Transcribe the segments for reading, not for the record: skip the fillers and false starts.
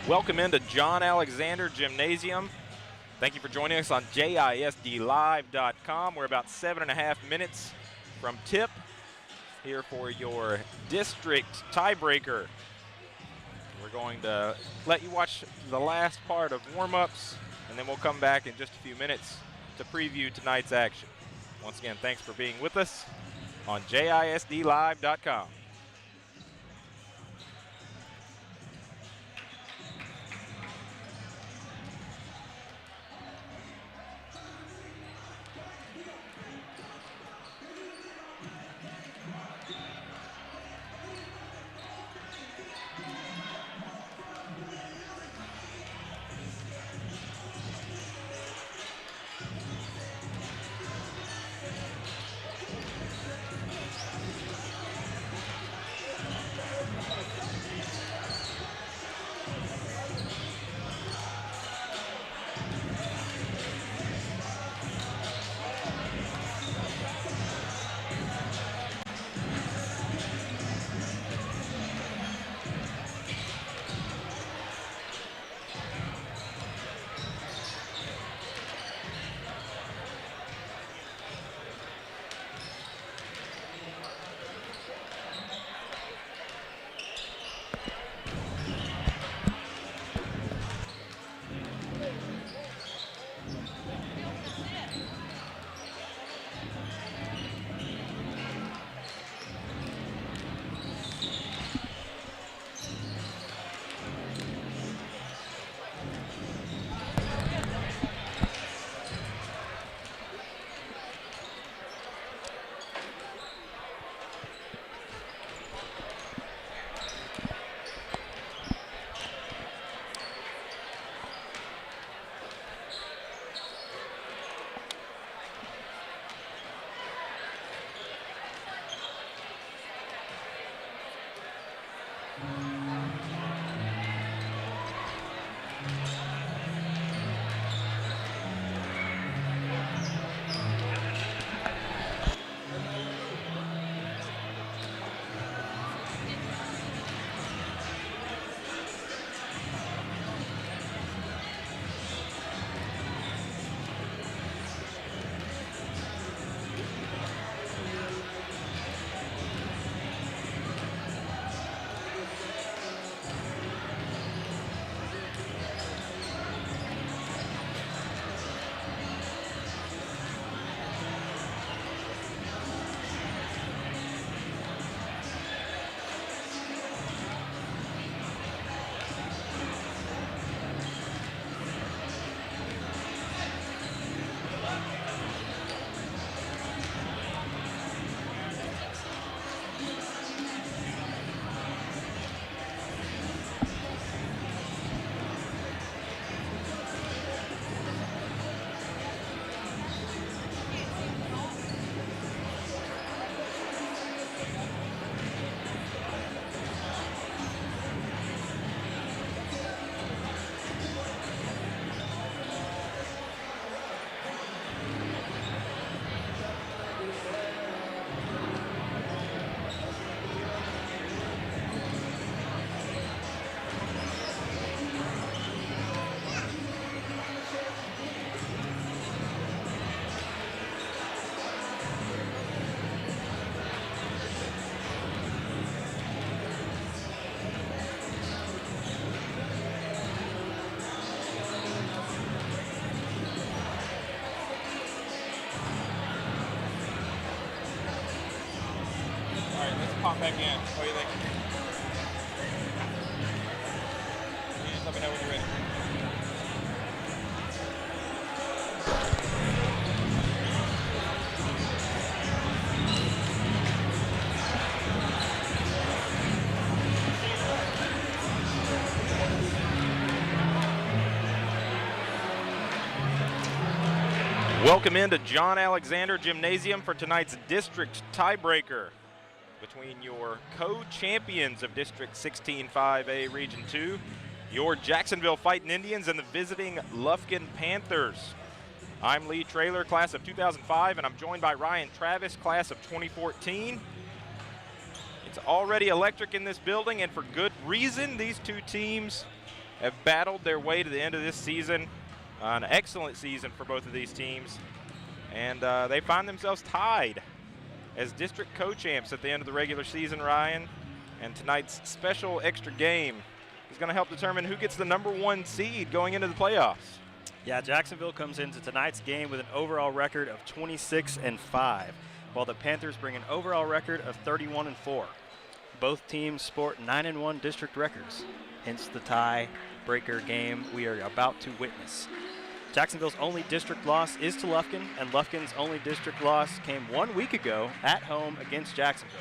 Welcome into John Alexander Gymnasium. Thank you for joining us on JISDlive.com. We're about 7.5 minutes from tip here for your district tiebreaker. We're going to let you watch the last part of warm-ups, and then we'll come back in just a few minutes to preview tonight's action. Once again, thanks for being with us on JISDlive.com. Pop back in. What do you think? You just let me know when you're ready. Welcome into John Alexander Gymnasium for tonight's district tiebreaker between your co-champions of District 16-5A Region 2, your Jacksonville Fighting Indians, and the visiting Lufkin Panthers. I'm Lee Traylor, class of 2005, and I'm joined by Ryan Travis, class of 2014. It's already electric in this building, and for good reason. These two teams have battled their way to the end of this season. An excellent season for both of these teams. And they find themselves tied as district co-champs at the end of the regular season, Ryan. And tonight's special extra game is going to help determine who gets the #1 seed going into the playoffs. Yeah, Jacksonville comes into tonight's game with an overall record of 26-5, while the Panthers bring an overall record of 31-4. Both teams sport 9-1 district records, hence the tie-breaker game we are about to witness. Jacksonville's only district loss is to Lufkin, and Lufkin's only district loss came 1 week ago at home against Jacksonville.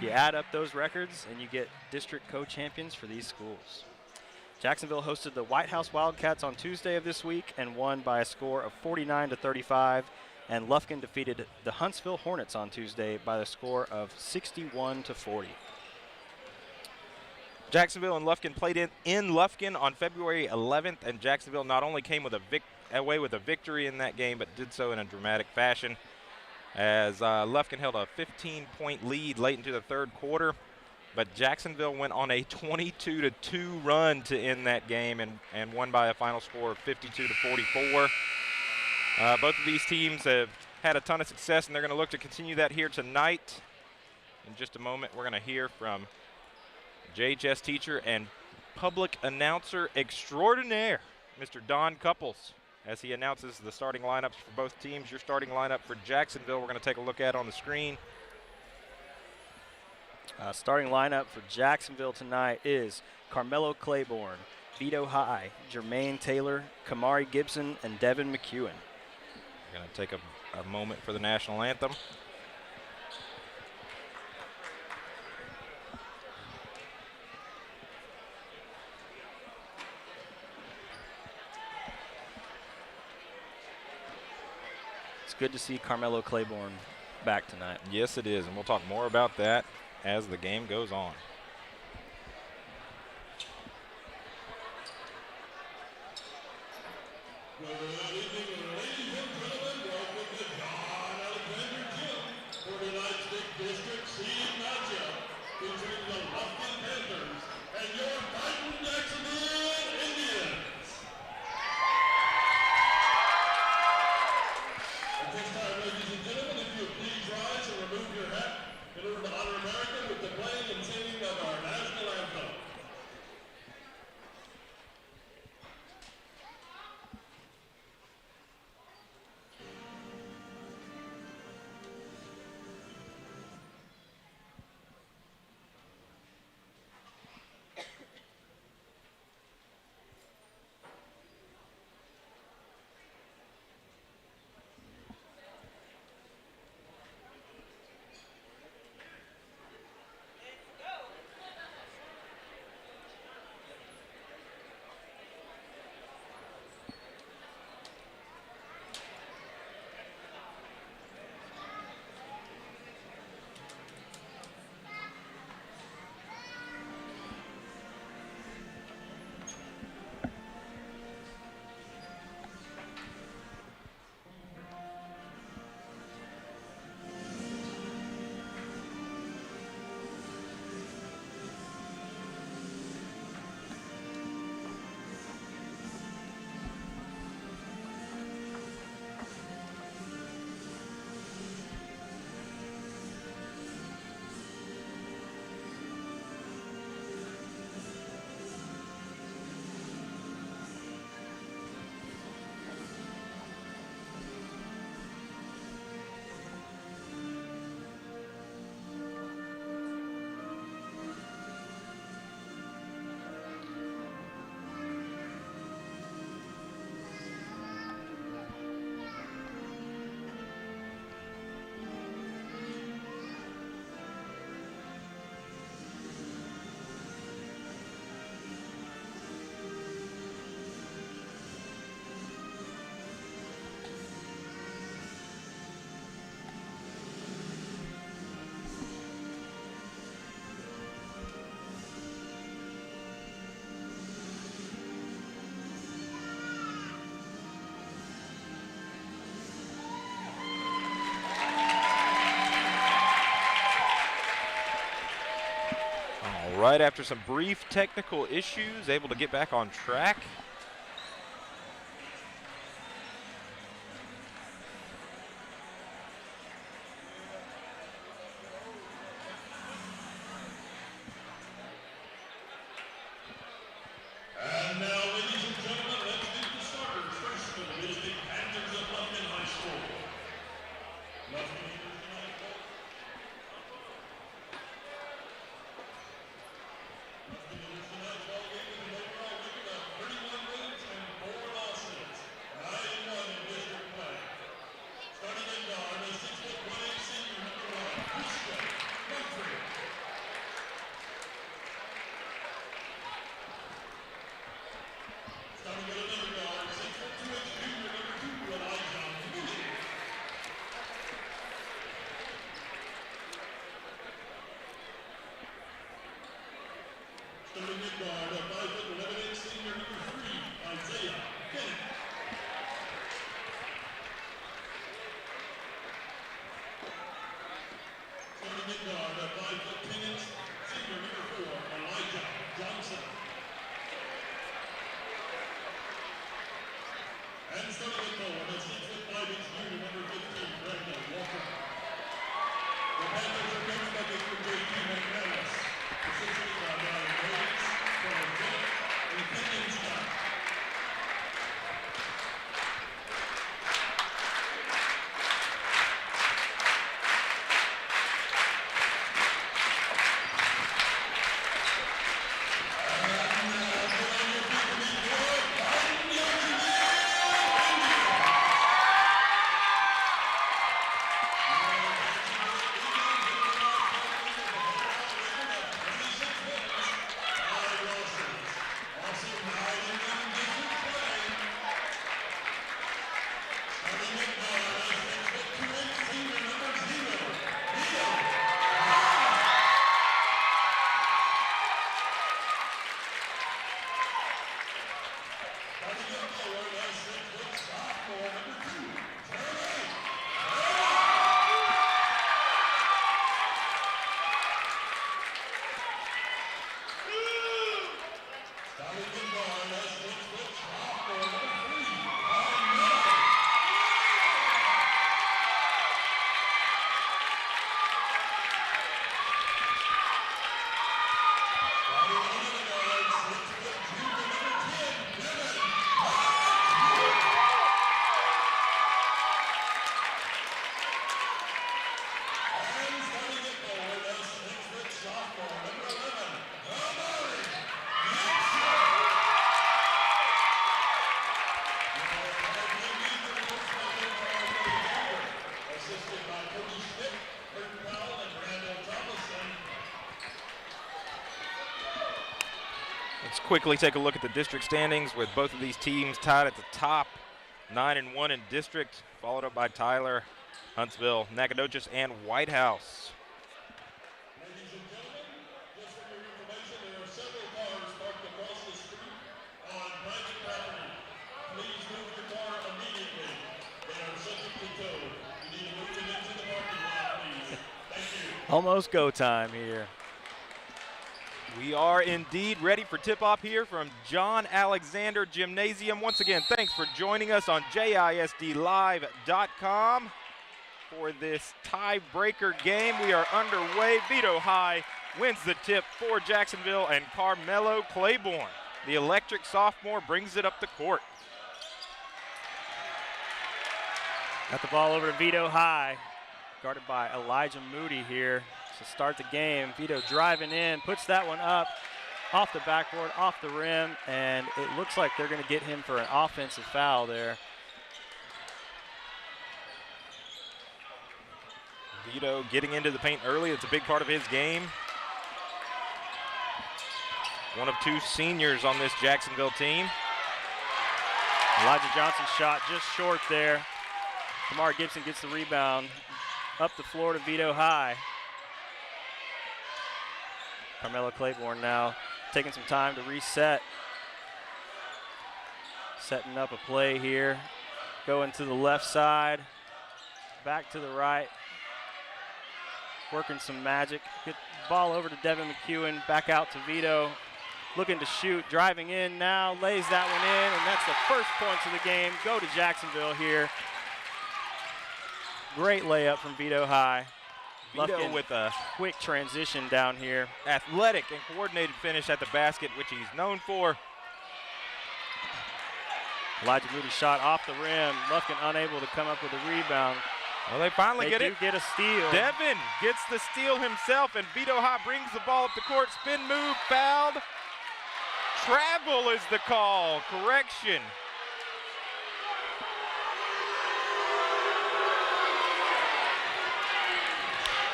You add up those records and you get district co-champions for these schools. Jacksonville hosted the White House Wildcats on Tuesday of this week and won by a score of 49-35, and Lufkin defeated the Huntsville Hornets on Tuesday by a score of 61-40. Jacksonville and Lufkin played in Lufkin on February 11th, and Jacksonville not only came with away with a victory in that game, but did so in a dramatic fashion as Lufkin held a 15-point lead late into the third quarter, but Jacksonville went on a 22-2 run to end that game and won by a final score of 52-44. Both of these teams have had a ton of success, and they're going to look to continue that here tonight. In just a moment, we're going to hear from JHS teacher and public announcer extraordinaire, Mr. Don Couples, as he announces the starting lineups for both teams. Your starting lineup for Jacksonville, we're going to take a look at on the screen. Starting lineup for Jacksonville tonight is Carmelo Claiborne, Vito High, Jermaine Taylor, Kamari Gibson, and Devin McEwen. We're going to take a moment for the national anthem. It's good to see Carmelo Claiborne back tonight. Yes, it is, and we'll talk more about that as the game goes on. All right, after some brief technical issues, able to get back on track. And now, ladies and gentlemen, let's meet the starters. First for the visiting Panthers of Lufkin High School. Lufkin tonight, tonight's ball game with an overall record of 31 wins and 4 losses. 9-1 in district play. Starting in guard, a 6'1" senior number 1, Lufkin. Starting at another guard, 6'2" junior number 2, Jville. Starting at guard, a 5'11" senior number 3, Jville. Starting at guard, a 5'10" senior number 4, Johnson. And starting at forward, a 6'5" junior number 15, Brandon Walker. The Panthers are covered by Mr. J.T. McManus, assisted by Ryan Hayes, Charles Bennett, and Kenyon Scott. Let's quickly take a look at the district standings with both of these teams tied at the top, 9-1 in district, followed up by Tyler, Huntsville, Nacogdoches, and White House. Ladies and gentlemen, just for your information, there are several cars parked across the street on private property. Please move your car immediately. They are subject to tow. You need to move them into the parking lot, please. Thank you. Almost go time here. We are indeed ready for tip-off here from John Alexander Gymnasium. Once again, thanks for joining us on JISDlive.com for this tiebreaker game. We are underway. Vito High wins the tip for Jacksonville, and Carmelo Claiborne, the electric sophomore, brings it up the court. Got the ball over to Vito High, guarded by Elijah Moody here to start the game. Vito driving in, puts that one up off the backboard, off the rim, and it looks like they're going to get him for an offensive foul there. Vito getting into the paint early. It's a big part of his game. One of two seniors on this Jacksonville team. Elijah Johnson's shot just short there. Kamar Gibson gets the rebound. Up the floor to Vito High. Carmelo Claiborne now taking some time to reset. Setting up a play here. Going to the left side. Back to the right. working some magic. Get the ball over to Devin McEwen, back out to Vito. Looking to shoot, driving in now, lays that one in, and that's the first points of the game. Go to Jacksonville here. Great layup from Vito High. Vito Lufkin with a quick transition down here. athletic and coordinated finish at the basket, which he's known for. Elijah Moody shot off the rim. Lufkin unable to come up with a rebound. Well, they finally They get do it. get a steal. Devin gets the steal himself, and Vito High brings the ball up the court. Spin move, fouled. Travel is the call. Correction.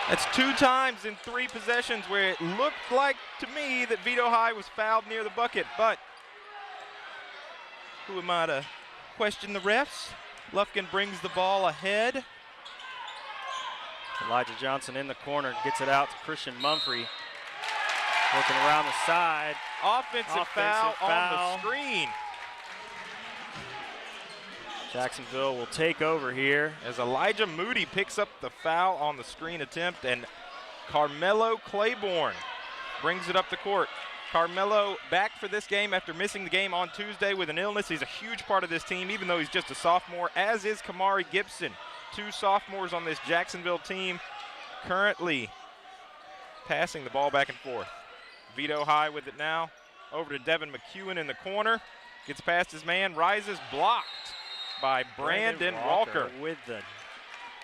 That's 2 times in 3 possessions where it looked like to me that Vito High was fouled near the bucket, but who am I to question the refs? Lufkin brings the ball ahead. Elijah Johnson in the corner, gets it out to Christian Mumphrey. Working around the side. Offensive foul on the screen. Jacksonville will take over here. As Elijah Moody picks up the foul on the screen attempt, and Carmelo Claiborne brings it up the court. Carmelo back for this game after missing the game on Tuesday with an illness. He's a huge part of this team, even though he's just a sophomore, as is Kamari Gibson. 2 sophomores on this Jacksonville team currently passing the ball back and forth. Vito High with it now. Over to Devin McEwen in the corner. Gets past his man, rises, blocked by Brandon Walker. With the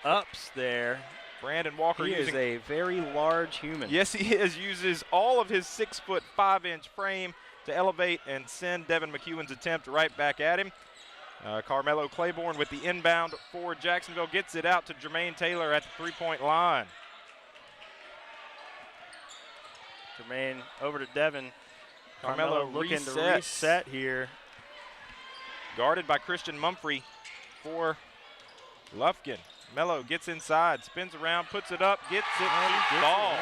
ups there. Brandon Walker He using is a very large human. Yes, he is. Uses all of his 6'5" frame to elevate and send Devin McEwen's attempt right back at him. Carmelo Claiborne with the inbound for Jacksonville gets it out to Jermaine Taylor at the 3-point line. Jermaine over to Devin. Carmelo looking to resets. reset here. Guarded by Christian Mumphrey for Lufkin. Mello gets inside, spins around, puts it up, gets it to ball.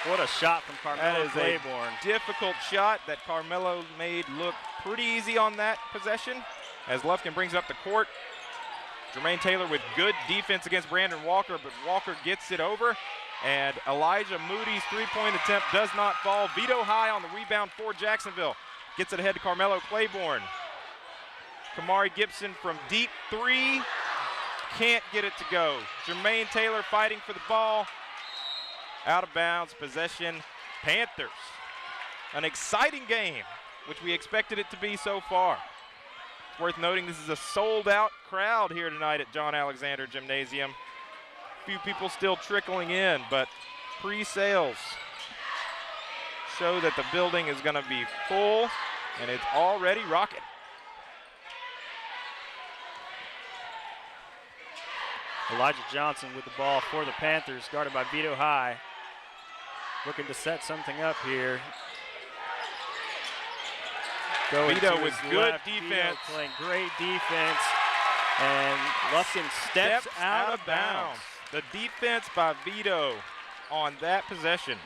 What a shot from That Carmelo is Claiborne. a difficult shot that Carmelo made look pretty easy on that possession as Lufkin brings up the court. Jermaine Taylor with good defense against Brandon Walker, but Walker gets it over. And Elijah Moody's 3-point attempt does not fall. Vito High on the rebound for Jacksonville. Gets it ahead to Carmelo Claiborne. Kamari Gibson from deep 3. Can't get it to go. Jermaine Taylor fighting for the ball. Out of bounds, possession, Panthers. An exciting game, which we expected it to be so far. It's worth noting this is a sold-out crowd here tonight at John Alexander Gymnasium. Few people still trickling in, but pre-sales show that the building is going to be full, and it's already rocking. Elijah Johnson with the ball for the Panthers, guarded by Vito High. Looking to set something up here. Vito with good defense. Vito playing great defense. And Lufkin steps out of bounds. The defense by Vito on that possession.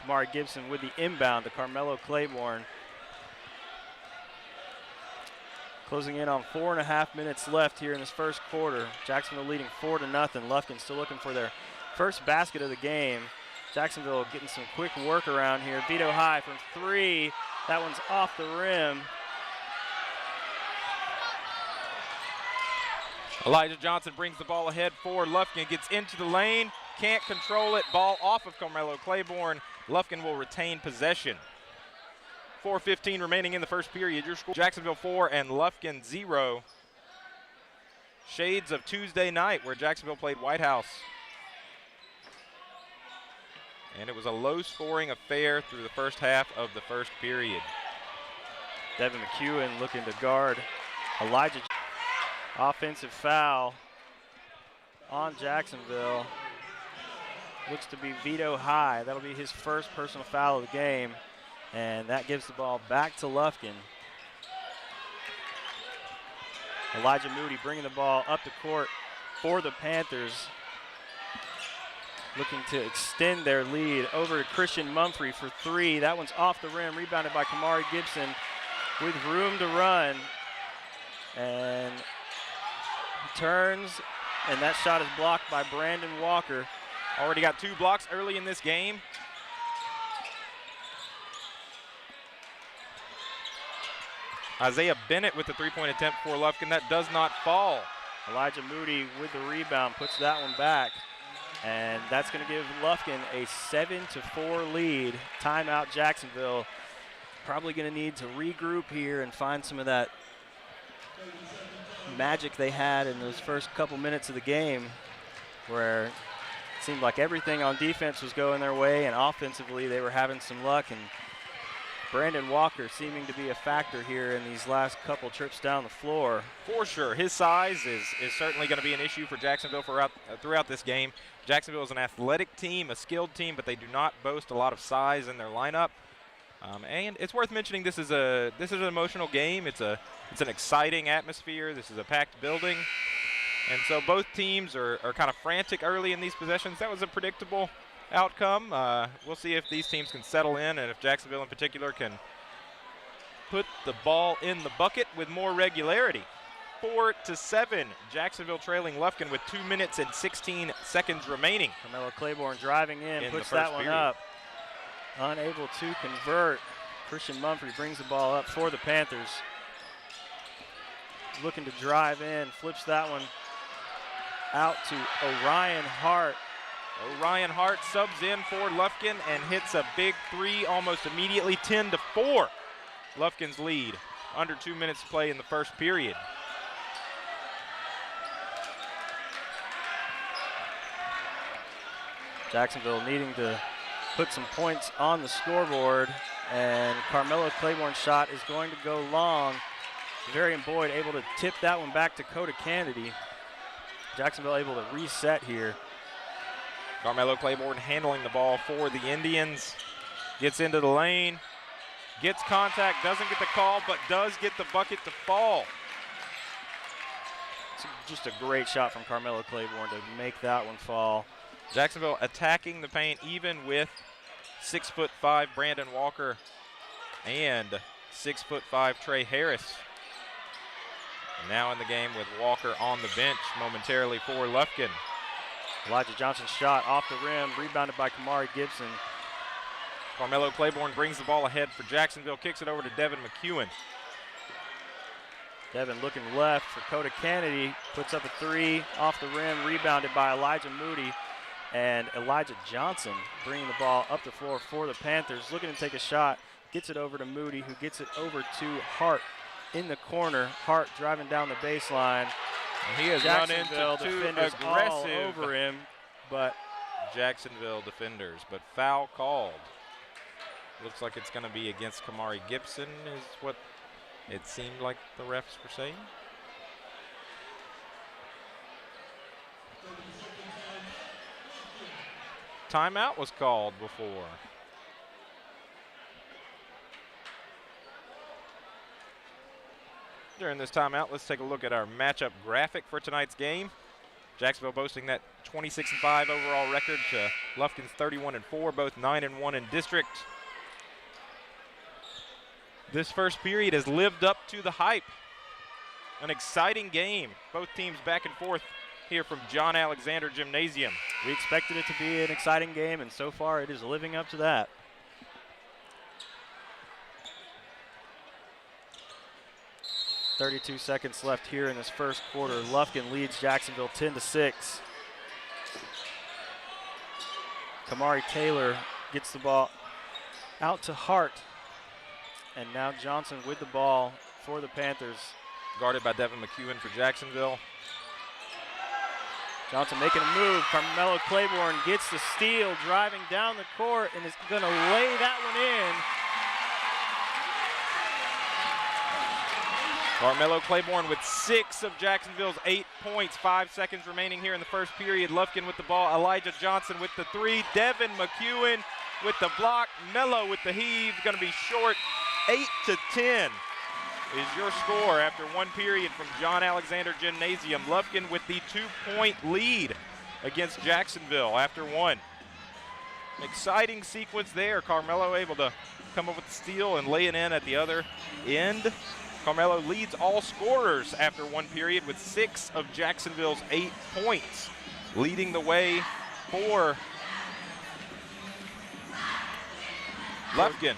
Kamari Gibson with the inbound to Carmelo Claiborne. Closing in on 4.5 minutes left here in this first quarter. Jacksonville leading 4-0. Lufkin still looking for their first basket of the game. Jacksonville getting some quick work around here. Vito High from 3. That one's off the rim. Elijah Johnson brings the ball ahead for Lufkin. Gets into the lane. Can't control it. Ball off of Carmelo Claiborne. Lufkin will retain possession. 4:15 remaining in the first period. Your score, Jacksonville 4 and Lufkin 0. Shades of Tuesday night where Jacksonville played White House. And it was a low-scoring affair through the first half of the first period. Devin McEwen looking to guard Elijah. Offensive foul on Jacksonville. Looks to be Vito High. That'll be his first personal foul of the game. And that gives the ball back to Lufkin. Elijah Moody bringing the ball up the court for the Panthers. Looking to extend their lead over to Christian Mumphrey for 3. That one's off the rim, rebounded by Kamari Gibson with room to run. And he turns and that shot is blocked by Brandon Walker. Already got 2 blocks early in this game. Isaiah Bennett with the 3-point attempt for Lufkin. That does not fall. Elijah Moody with the rebound puts that one back. And that's going to give Lufkin a 7-4 lead. Timeout Jacksonville. Probably going to need to regroup here and find some of that magic they had in those first couple minutes of the game, where it seemed like everything on defense was going their way, and offensively they were having some luck. And Brandon Walker seeming to be a factor here in these last couple trips down the floor. For sure. His size is certainly going to be an issue for Jacksonville throughout this game. Jacksonville is an athletic team, a skilled team, but they do not boast a lot of size in their lineup. And it's worth mentioning this is an emotional game. It's an exciting atmosphere. This is a packed building. And so both teams are kind of frantic early in these possessions. That was a predictable outcome. We'll see if these teams can settle in, and if Jacksonville in particular can put the ball in the bucket with more regularity. 4-7, Jacksonville trailing Lufkin with 2 minutes and 16 seconds remaining. Carmelo Claiborne driving in puts the that first one period. up. Unable to convert. Christian Mumphrey brings the ball up for the Panthers. Looking to drive in, flips that one out to Orion Hart. Orion Hart subs in for Lufkin and hits a big 3 almost immediately, 10-4. Lufkin's lead. Under 2 minutes to play in the first period. Jacksonville needing to put some points on the scoreboard, and Carmelo Claiborne's shot is going to go long. Varian Boyd able to tip that one back to Coda Kennedy. Jacksonville able to reset here. Carmelo Claiborne handling the ball for the Indians. Gets into the lane. Gets contact, doesn't get the call, but does get the bucket to fall. It's just a great shot from Carmelo Claiborne to make that one fall. Jacksonville attacking the paint even with 6'5" Brandon Walker and 6'5" Trey Harris. And now in the game with Walker on the bench momentarily for Lufkin. Elijah Johnson's shot off the rim, rebounded by Kamari Gibson. Carmelo Claiborne brings the ball ahead for Jacksonville, kicks it over to Devin McEwen. Devin looking left for Coda Kennedy, puts up a 3 off the rim, rebounded by Elijah Moody. And Elijah Johnson bringing the ball up the floor for the Panthers, looking to take a shot, gets it over to Moody, who gets it over to Hart in the corner. Hart driving down the baseline. And he has run into 2 defenders all aggressive over him, but Jacksonville defenders, but foul called. Looks like it's going to be against Kamari Gibson is what it seemed like the refs were saying. Timeout was called before. During this timeout, let's take a look at our matchup graphic for tonight's game. Jacksonville boasting that 26-5 overall record to Lufkin's 31-4, both 9-1 in district. This first period has lived up to the hype. An exciting game. Both teams back and forth here from John Alexander Gymnasium. we expected it to be an exciting game, and so far it is living up to that. .32 seconds left here in this first quarter. Lufkin leads Jacksonville 10-6. Kamari Taylor gets the ball out to Hart. And now Johnson with the ball for the Panthers. Guarded by Devin McEwen for Jacksonville. Johnson making a move. Carmelo Claiborne gets the steal, driving down the court, and is going to lay that one in. Carmelo Claiborne with 6 of Jacksonville's 8 points. 5 seconds remaining here in the first period. Lufkin with the ball. Elijah Johnson with the 3. Devin McEwen with the block. Mello with the heave. Going to be short. 8-10 is your score after 1 period from John Alexander Gymnasium. Lufkin with the 2-point lead against Jacksonville after 1. Exciting sequence there. Carmelo able to come up with the steal and lay it in at the other end. Carmelo leads all scorers after one period with 6 of Jacksonville's 8 points, leading the way for Lufkin.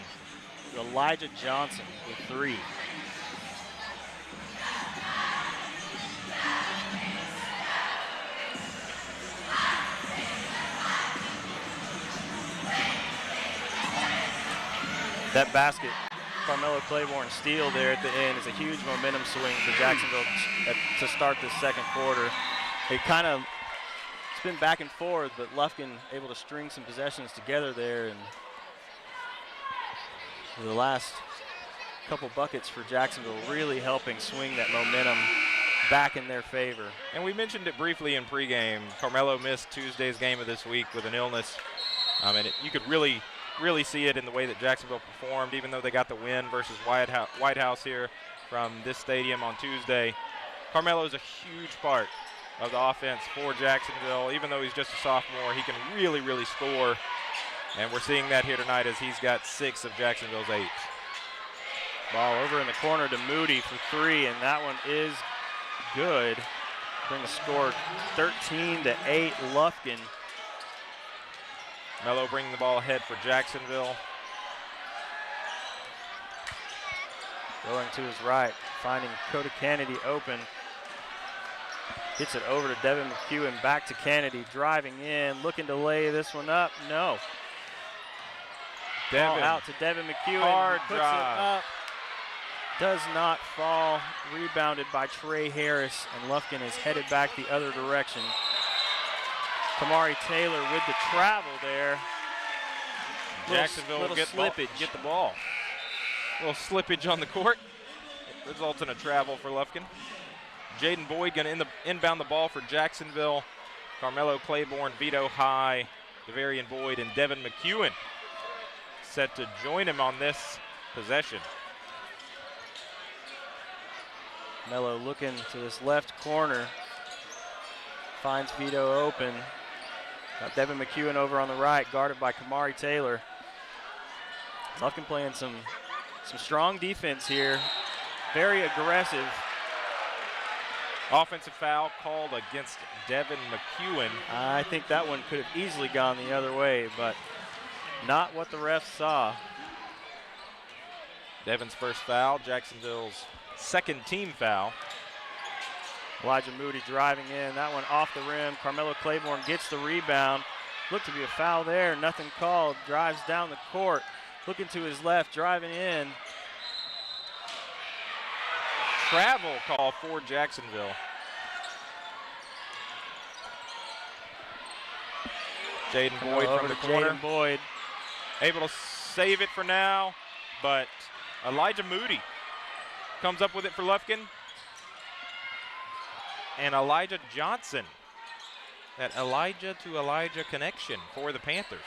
Elijah Johnson with 3. That basket, Carmelo Claiborne steal there at the end, is a huge momentum swing for Jacksonville to start this second quarter. It's been back and forth, but Lufkin able to string some possessions together there, and the last couple buckets for Jacksonville really helping swing that momentum back in their favor. And we mentioned it briefly in pregame. Carmelo missed Tuesday's game of this week with an illness. You could really see it in the way that Jacksonville performed, even though they got the win versus White House here from this stadium on Tuesday. Carmelo is a huge part of the offense for Jacksonville. Even though he's just a sophomore, he can really score. And we're seeing that here tonight as he's got 6 of Jacksonville's 8. Ball over in the corner to Moody for 3, and that one is good. Bring the score 13-8 Lufkin. Melo bringing the ball ahead for Jacksonville. Going to his right, finding Coda Kennedy open. Gets it over to Devin McEwen, back to Kennedy, driving in, looking to lay this one up. No. Ball out to Devin McEwen. Hard puts drive. It up. Does not fall. Rebounded by Trey Harris, and Lufkin is headed back the other direction. Kamari Taylor with the travel there. Jacksonville will get the ball. A little slippage on the court. It results in a travel for Lufkin. Jaden Boyd going to inbound the ball for Jacksonville. Carmelo Claiborne, Vito High, Devarian Boyd, and Devin McEwen set to join him on this possession. Melo looking to this left corner. Finds Vito open. Got Devin McEwen over on the right, guarded by Kamari Taylor. Lufkin playing some strong defense here. Very aggressive. Offensive foul called against Devin McEwen. I think that one could have easily gone the other way, but not what the refs saw. Devin's first foul, Jacksonville's second team foul. Elijah Moody driving in, that one off the rim. Carmelo Claiborne gets the rebound. Looked to be a foul there, nothing called. Drives down the court, looking to his left, driving in. Travel call for Jacksonville. Jaden Boyd from the corner. Jaden Boyd. Able to save it for now, but Elijah Moody comes up with it for Lufkin. And Elijah Johnson. That Elijah to Elijah connection for the Panthers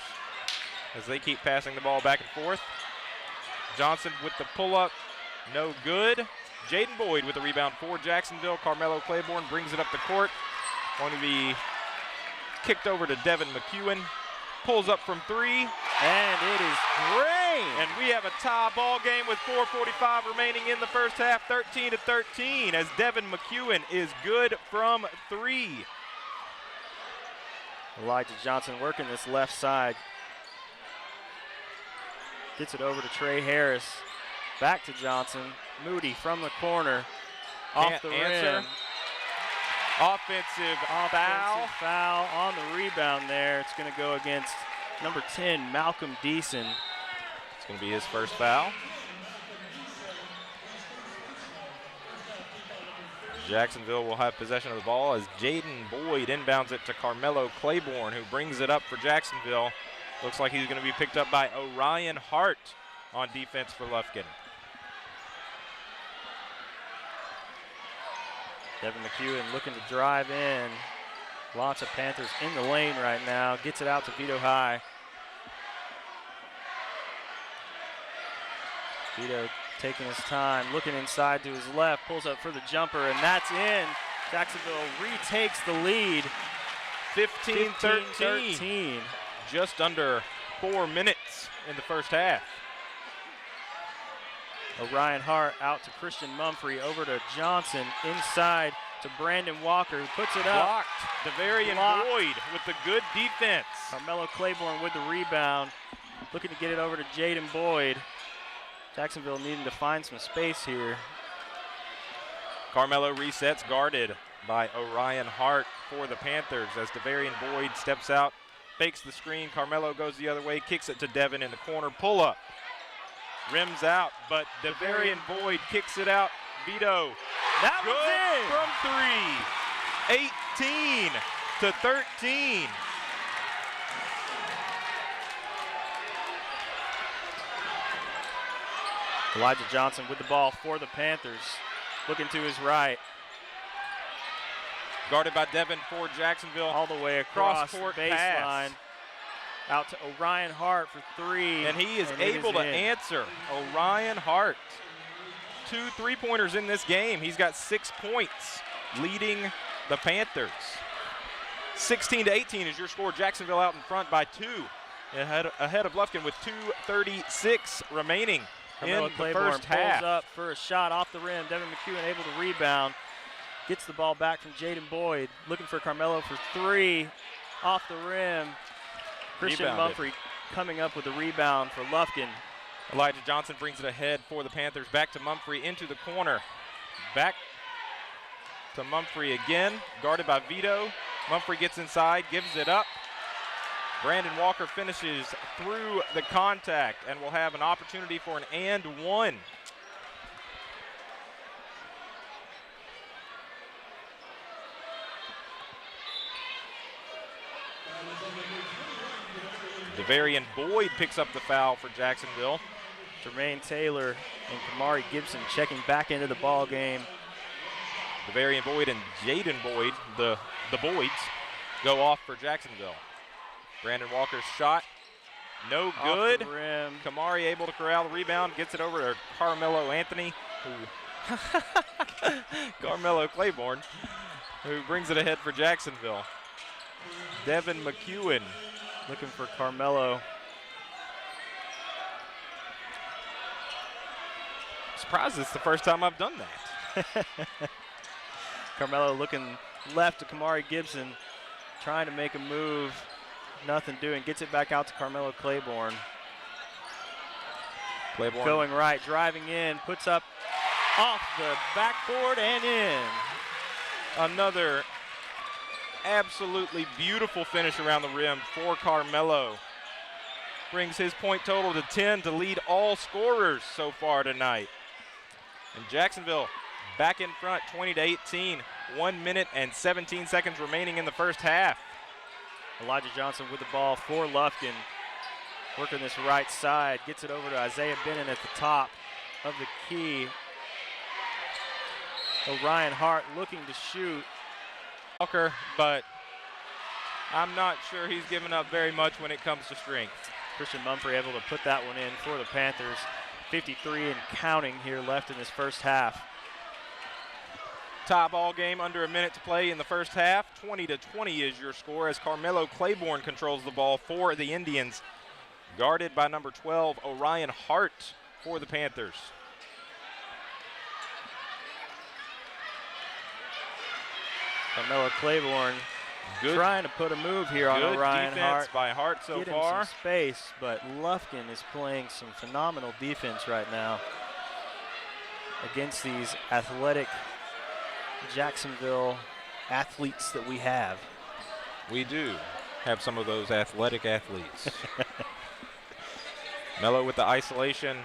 as they keep passing the ball back and forth. Johnson with the pull-up, no good. Jaden Boyd with the rebound for Jacksonville. Carmelo Claiborne brings it up the court. Going to be kicked over to Devin McEwen. Pulls up from 3. And it is drained. And we have a tie ball game with 4:45 remaining in the first half, 13-13, as Devin McEwen is good from 3. Elijah Johnson working this left side. Gets it over to Trey Harris. Back to Johnson. Moody from the corner. Off the rim. Offensive foul on the rebound there. It's going to go against number 10, Malcolm Deason. It's going to be his first foul. Jacksonville will have possession of the ball as Jaden Boyd inbounds it to Carmelo Claiborne, who brings it up for Jacksonville. Looks like he's going to be picked up by Orion Hart on defense for Lufkin. Devin McEwen looking to drive in. Lots of Panthers in the lane right now. Gets it out to Vito High. Vito taking his time, looking inside to his left, pulls up for the jumper, and that's in. Jacksonville retakes the lead. 15-13. Just under 4 minutes in the first half. Orion Hart out to Christian Mumphrey, over to Johnson, inside to Brandon Walker, who puts it up. Blocked. Devarian Blocked. Boyd with the good defense. Carmelo Claiborne with the rebound, looking to get it over to Jaden Boyd. Jacksonville needing to find some space here. Carmelo resets, guarded by Orion Hart for the Panthers as Devarian Boyd steps out, fakes the screen. Carmelo goes the other way, kicks it to Devin in the corner. Pull up. Rims out, but Devarian Boyd kicks it out. Vito. That Good was in. from 3. 18 to 13. Elijah Johnson with the ball for the Panthers. Looking to his right. Guarded by Devin for Jacksonville. All the way across Cross-court baseline. pass. Out to Orion Hart for 3. And he is and it able to in. answer. Orion Hart. 2 3-pointers in this game. He's got 6 points, leading the Panthers. 16 to 18 is your score. Jacksonville out in front by 2. Ahead of Lufkin with 2:36 remaining Carmelo in the Claiborne first half. pulls up for a shot off the rim. Devin McEwen able to rebound. Gets the ball back from Jaden Boyd. Looking for Carmelo for 3. Off the rim. Christian Rebounded. Mumphrey coming up with a rebound for Lufkin. Elijah Johnson brings it ahead for the Panthers. Back to Mumphrey into the corner. Back to Mumphrey again, guarded by Vito. Mumphrey gets inside, gives it up. Brandon Walker finishes through the contact and will have an opportunity for an and one. Devarian Boyd picks up the foul for Jacksonville. Jermaine Taylor and Kamari Gibson checking back into the ball game. Devarian Boyd and Jaden Boyd, the Boyds, go off for Jacksonville. Brandon Walker's shot, no good. Off the rim. Kamari able to corral the rebound, gets it over to Carmelo Anthony, Carmelo Claiborne, who brings it ahead for Jacksonville. Devin McEwen. Looking for Carmelo. Surprised it's the first time I've done that. Carmelo looking left to Kamari Gibson, trying to make a move. Nothing doing. Gets it back out to Carmelo Claiborne. Claiborne Going right, driving in, puts up off the backboard and in. another absolutely beautiful finish around the rim for Carmelo. Brings his point total to 10 to lead all scorers so far tonight. And Jacksonville back in front, 20 to 18. 1 minute and 17 seconds remaining in the first half. Elijah Johnson with the ball for Lufkin. Working this right side, gets it over to Isaiah Bennett at the top of the key. Orion Hart looking to shoot. Walker, but I'm not sure he's given up very much when it comes to strength. Christian Mumphrey able to put that one in for the Panthers. 53 and counting here left in this first half. Tie ball game, under a minute to play in the first half. 20 to 20 is your score as Carmelo Claiborne controls the ball for the Indians. Guarded by number 12, Orion Hart for the Panthers. Carmelo Claiborne Good, trying to put a move here on good Orion defense Hart. by Hart so Get him far. some space, but Lufkin is playing some phenomenal defense right now against these athletic Jacksonville athletes that we have. We do have some of those athletic athletes. Mello with the isolation.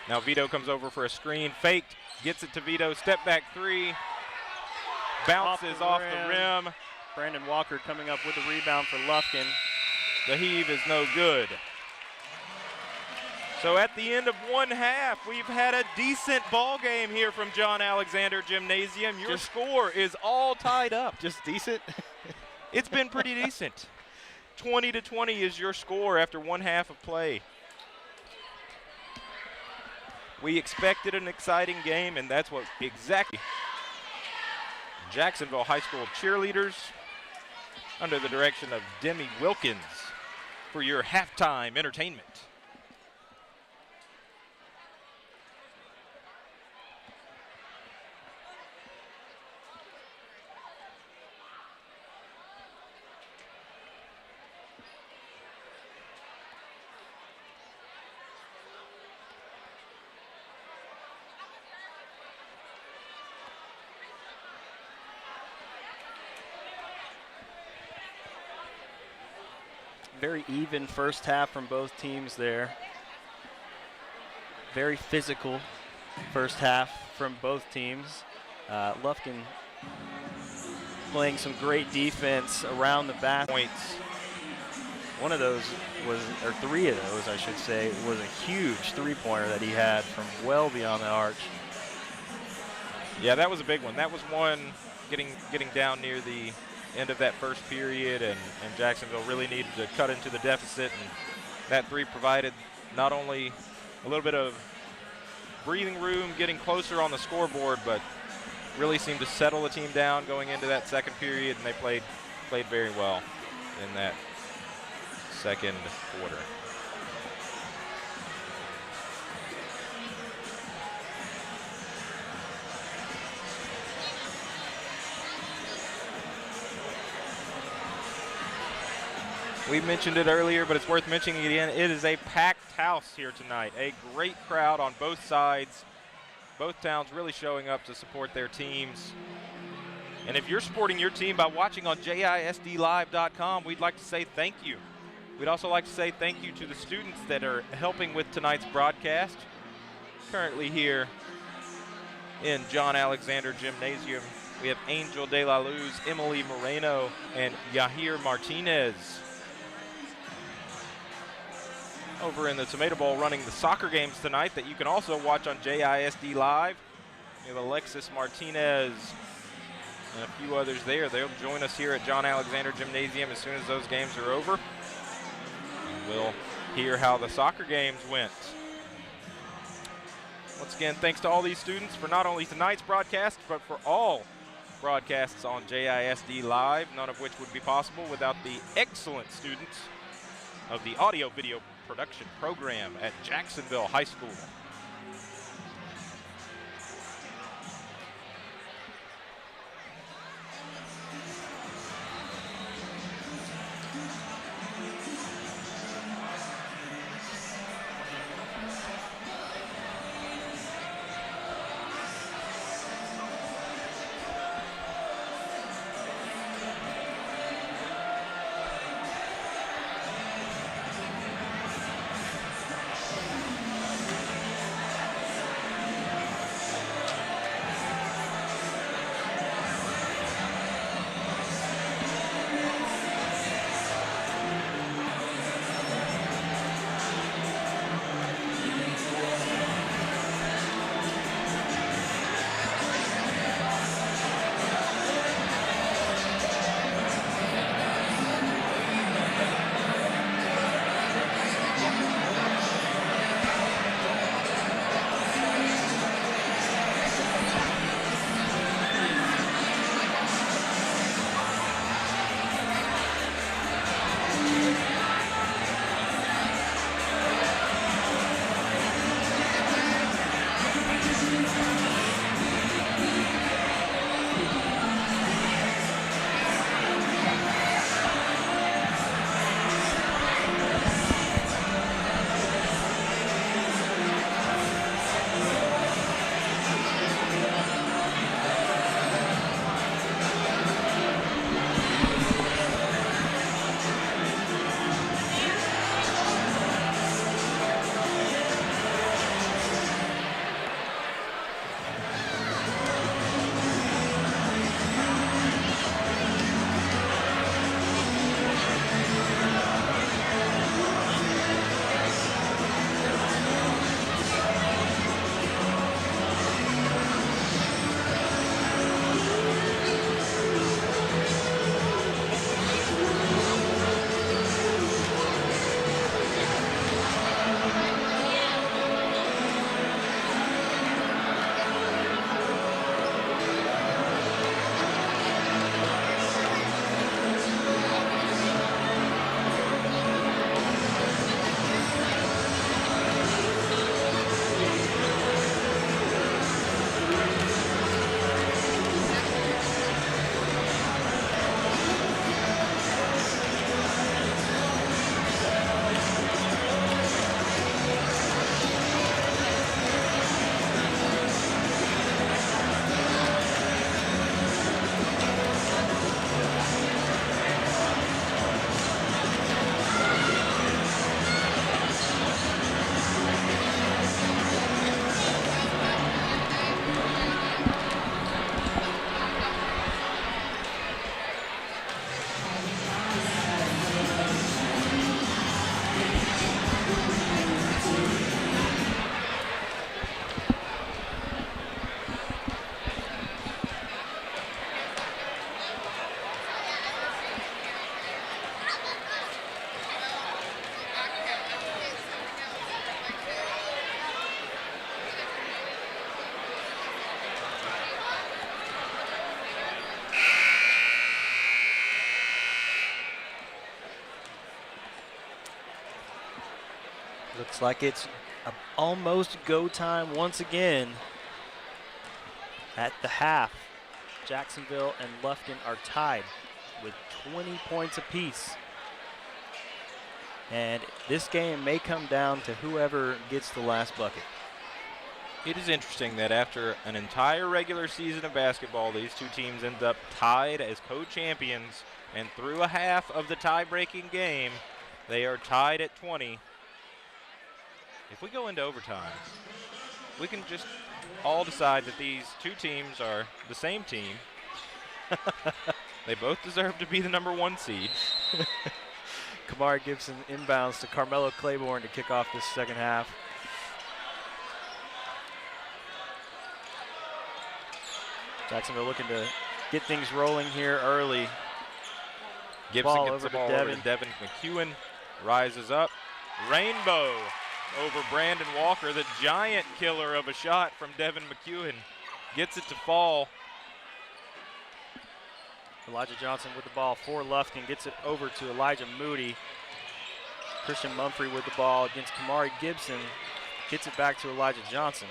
Now Vito comes over for a screen. Faked, gets it to Vito. Step back three. Bounces off the rim. Brandon Walker coming up with the rebound for Lufkin. The heave is no good. So at the end of one half, we've had a decent ball game here from John Alexander Gymnasium. Your score is all tied up. Just decent. It's been pretty decent. 20 to 20 is your score after one half of play. We expected an exciting game, and that's what exactly. Jacksonville High School cheerleaders under the direction of Demi Wilkins for your halftime entertainment. Very even first half from both teams there. Very physical first half from both teams. Lufkin playing some great defense around the basket. Points. One of those was, or 3 of those, I should say, was a huge three-pointer that he had from well beyond the arch. Yeah, that was a big one. That was one getting down near the end of that first period, and Jacksonville really needed to cut into the deficit, and that 3 provided not only a little bit of breathing room, getting closer on the scoreboard, but really seemed to settle the team down going into that second period, and they played very well in that second quarter. We mentioned it earlier, but it's worth mentioning again. It is a packed house here tonight. A great crowd on both sides. Both towns really showing up to support their teams. And if you're supporting your team by watching on JISDlive.com, we'd like to say thank you. We'd also like to say thank you to the students that are helping with tonight's broadcast. Currently here in John Alexander Gymnasium, we have Angel De La Luz, Emily Moreno, and Yahir Martinez. Over in the Tomato Bowl running the soccer games tonight that you can also watch on JISD Live. We have Alexis Martinez and a few others there. They'll join us here at John Alexander Gymnasium as soon as those games are over. And we'll hear how the soccer games went. Once again, thanks to all these students for not only tonight's broadcast, but for all broadcasts on JISD Live, none of which would be possible without the excellent students of the audio video production program at Jacksonville High School. Looks like it's almost go time once again. At the half, Jacksonville and Lufkin are tied with 20 points apiece. And this game may come down to whoever gets the last bucket. It is interesting that after an entire regular season of basketball, these two teams end up tied as co-champions, and through a half of the tie-breaking game, they are tied at 20. If we go into overtime, we can just all decide that these two teams are the same team. They both deserve to be the #1 seed. Kamari Gibson inbounds to Carmelo Claiborne to kick off this second half. Jacksonville looking to get things rolling here early. Gibson gets the ball over to Devin McEwen. Rises up. Rainbow over Brandon Walker. The giant killer of a shot from Devin McEwen. Gets it to fall. Elijah Johnson with the ball for Lufkin. Gets it over to Elijah Moody. Christian Mumphrey with the ball against Kamari Gibson. Gets it back to Elijah Johnson.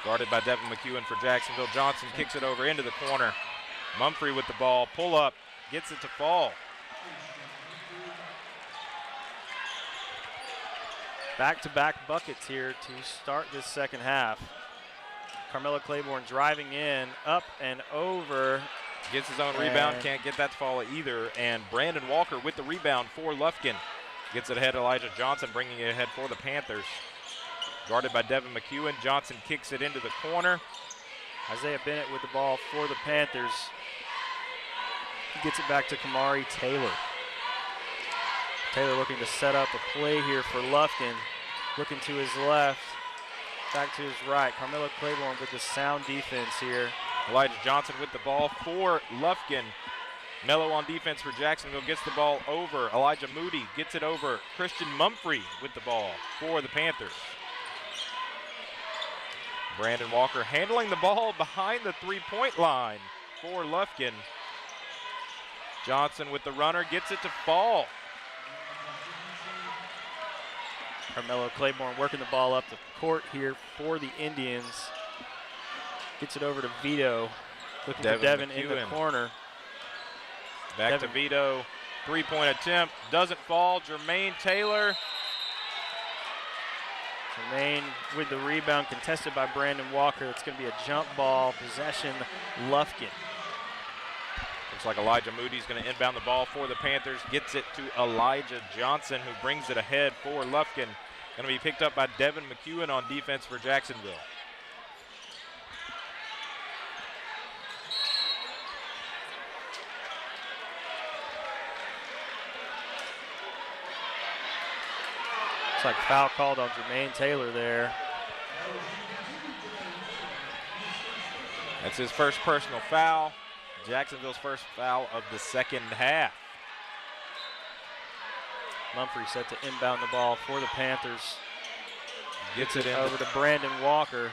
Guarded by Devin McEwen for Jacksonville. Johnson kicks it over into the corner. Mumphrey with the ball. Pull up. Gets it to fall. Back-to-back buckets here to start this second half. Carmelo Claiborne driving in, up and over. Gets his own rebound, can't get that to fall either. And Brandon Walker with the rebound for Lufkin. Gets it ahead of Elijah Johnson, bringing it ahead for the Panthers. Guarded by Devin McEwen. Johnson kicks it into the corner. Isaiah Bennett with the ball for the Panthers. He gets it back to Kamari Taylor. Taylor looking to set up a play here for Lufkin. Looking to his left, back to his right. Carmelo Claiborne with the sound defense here. Elijah Johnson with the ball for Lufkin. Mello on defense for Jacksonville, gets the ball over. Elijah Moody gets it over. Christian Mumphrey with the ball for the Panthers. Brandon Walker handling the ball behind the three-point line for Lufkin. Johnson with the runner, gets it to fall. Carmelo Claiborne working the ball up the court here for the Indians. Gets it over to Vito. Looking for Devin in the corner. Back to Vito. Three-point attempt. Doesn't fall. Jermaine Taylor. Jermaine with the rebound, contested by Brandon Walker. It's going to be a jump ball. Possession, Lufkin. Looks like Elijah Moody's going to inbound the ball for the Panthers. Gets it to Elijah Johnson, who brings it ahead for Lufkin. Going to be picked up by Devin McEwen on defense for Jacksonville. Looks like foul called on Jermaine Taylor there. That's his first personal foul. Jacksonville's first foul of the second half. Mumphrey set to inbound the ball for the Panthers. Gets it over to Brandon Walker.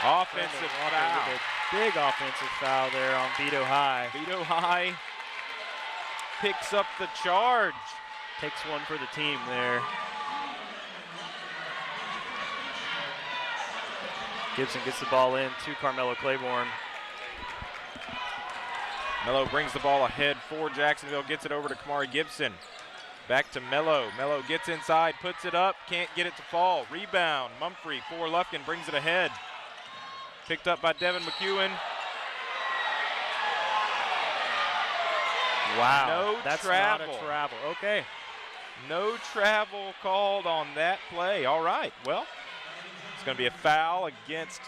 Offensive foul. With a big offensive foul there on Vito High. Vito High picks up the charge. Takes one for the team there. Gibson gets the ball in to Carmelo Claiborne. Mello brings the ball ahead for Jacksonville, gets it over to Kamari Gibson. Back to Mello. Mello gets inside, puts it up, can't get it to fall. Rebound, Mumphrey for Lufkin, brings it ahead. Picked up by Devin McEwen. Wow, that's not a travel. Okay. No travel called on that play. All right, well, it's going to be a foul against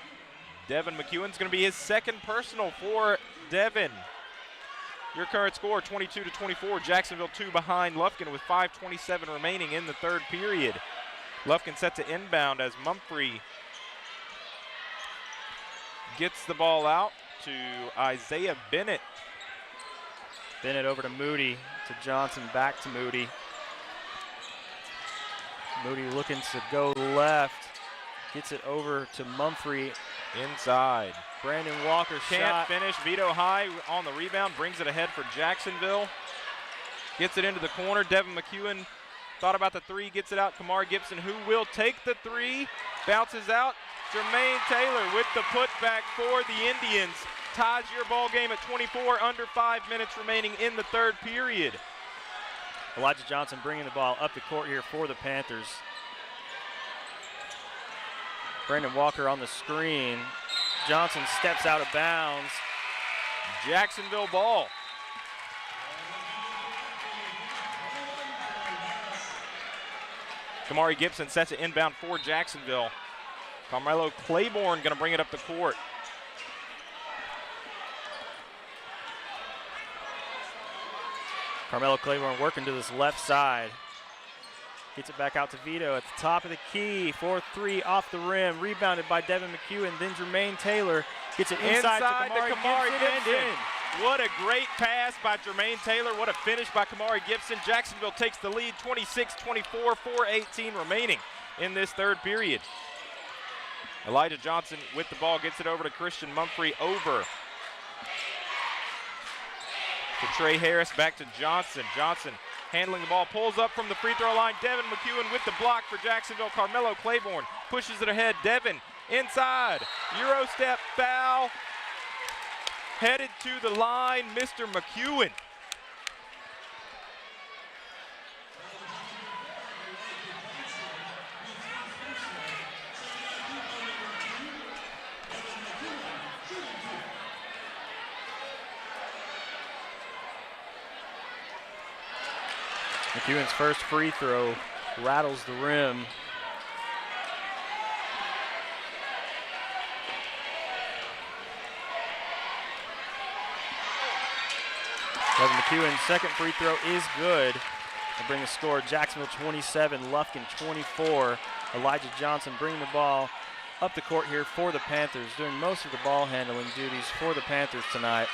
Devin McEwen. It's going to be his second personal for Devin. Your current score, 22-24. Jacksonville 2 behind Lufkin with 5:27 remaining in the third period. Lufkin set to inbound as Mumphrey gets the ball out to Isaiah Bennett. Bennett over to Moody, to Johnson, back to Moody. Moody looking to go left. Gets it over to Mumphrey. Inside. Brandon Walker can't finish. Vito High on the rebound, brings it ahead for Jacksonville. Gets it into the corner. Devin McEwen thought about the three, gets it out. Kamari Gibson, who will take the three, bounces out. Jermaine Taylor with the putback for the Indians. Ties your ball game at 24, under 5 minutes remaining in the third period. Elijah Johnson bringing the ball up the court here for the Panthers. Brandon Walker on the screen. Johnson steps out of bounds. Jacksonville ball. Kamari Gibson sets it inbound for Jacksonville. Carmelo Claiborne going to bring it up the court. Carmelo Claiborne working to this left side. Gets it back out to Vito at the top of the key. 4-3 off the rim. Rebounded by Devin McEwen. Then Jermaine Taylor gets it inside to Kamari Gibson. And in. What a great pass by Jermaine Taylor. What a finish by Kamari Gibson. Jacksonville takes the lead 26-24, 4:18 remaining in this third period. Elijah Johnson with the ball, gets it over to Christian Mumphrey, over to Trey Harris, back to Johnson. Johnson handling the ball, pulls up from the free throw line. Devin McEwen with the block for Jacksonville. Carmelo Claiborne pushes it ahead. Devin inside. Euro step foul. Headed to the line, Mr. McEwen. McEwen's first free throw rattles the rim. Devin McEwen's second free throw is good. To bring the score, Jacksonville 27, Lufkin 24. Elijah Johnson bringing the ball up the court here for the Panthers, doing most of the ball handling duties for the Panthers tonight.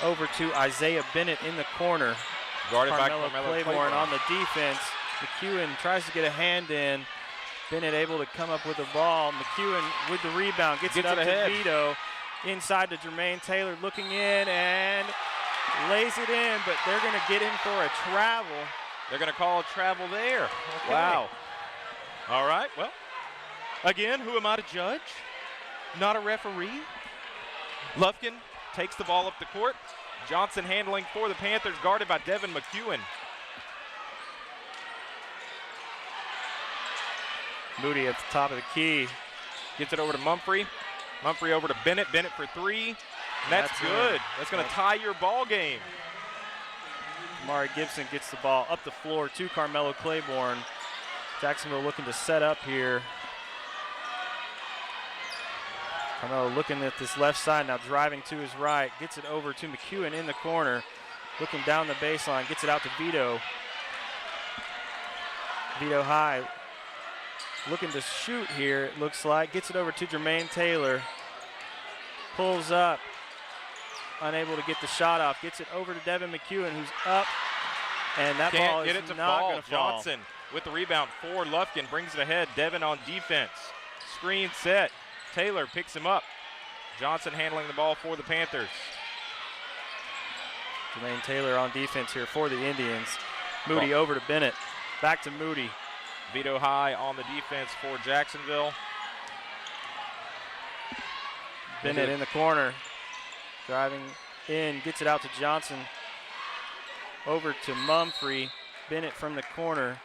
Over to Isaiah Bennett in the corner. Guarded by Carmelo Claiborne on the defense. McEwen tries to get a hand in. Bennett able to come up with the ball. McEwen with the rebound, gets it up to Vito. Inside to Jermaine Taylor, looking in and lays it in, but they're going to get in for a travel. They're going to call a travel there. Okay. Wow. All right, well, again, who am I to judge? Not a referee. Lufkin takes the ball up the court. Johnson handling for the Panthers, guarded by Devin McEwen. Moody at the top of the key. Gets it over to Mumphrey. Mumphrey over to Bennett. Bennett for three. And that's good. That's going to tie your ball game. Kamari Gibson gets the ball up the floor to Carmelo Claiborne. Jacksonville looking to set up here. Carmelo looking at this left side now, driving to his right. Gets it over to McEwen in the corner. Looking down the baseline, gets it out to Vito. Vito high. Looking to shoot here, it looks like. Gets it over to Jermaine Taylor. Pulls up. Unable to get the shot off. Gets it over to Devin McEwen, who's up. And that ball is not going to fall. Johnson with the rebound for Lufkin. Brings it ahead. Devin on defense. Screen set. Taylor picks him up. Johnson handling the ball for the Panthers. Jermaine Taylor on defense here for the Indians. Moody over to Bennett. Back to Moody. Vito high on the defense for Jacksonville. Bennett in the corner. Driving in, gets it out to Johnson. Over to Mumphrey. Bennett from the corner.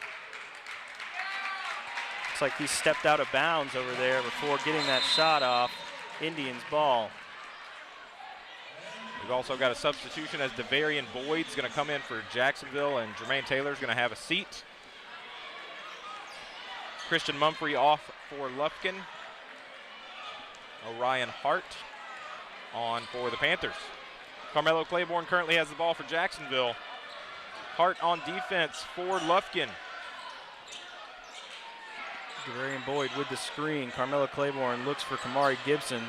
Looks like he stepped out of bounds over there before getting that shot off. Indians ball. We've also got a substitution as Devarian Boyd's going to come in for Jacksonville, and Jermaine Taylor's going to have a seat. Christian Mumphrey off for Lufkin. Orion Hart on for the Panthers. Carmelo Claiborne currently has the ball for Jacksonville. Hart on defense for Lufkin. Devarian Boyd with the screen. Carmelo Claiborne looks for Kamari Gibson.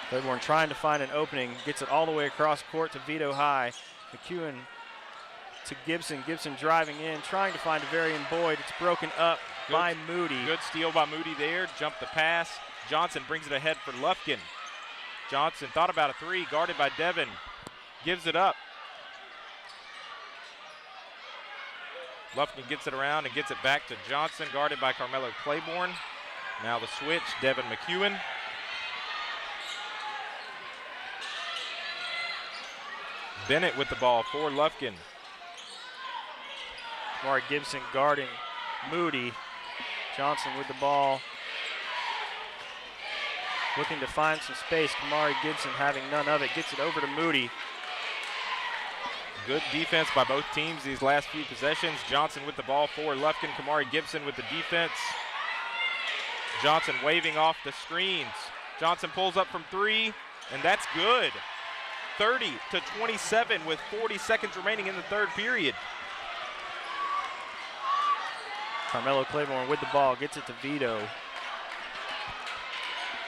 Claiborne trying to find an opening. Gets it all the way across court to Vito high. McEwen to Gibson. Gibson driving in, trying to find Devarian Boyd. It's broken up by Moody. Good steal by Moody there. Jump the pass. Johnson brings it ahead for Lufkin. Johnson thought about a three, guarded by Devin. Gives it up. Lufkin gets it around and gets it back to Johnson, guarded by Carmelo Claiborne. Now the switch, Devin McEwen. Bennett with the ball for Lufkin. Kamari Gibson guarding Moody. Johnson with the ball. Looking to find some space. Kamari Gibson having none of it. Gets it over to Moody. Good defense by both teams these last few possessions. Johnson with the ball for Lufkin. Kamari Gibson with the defense. Johnson waving off the screens. Johnson pulls up from 3, and that's good. 30-27 with 40 seconds remaining in the third period. Carmelo Claiborne with the ball, gets it to Vito.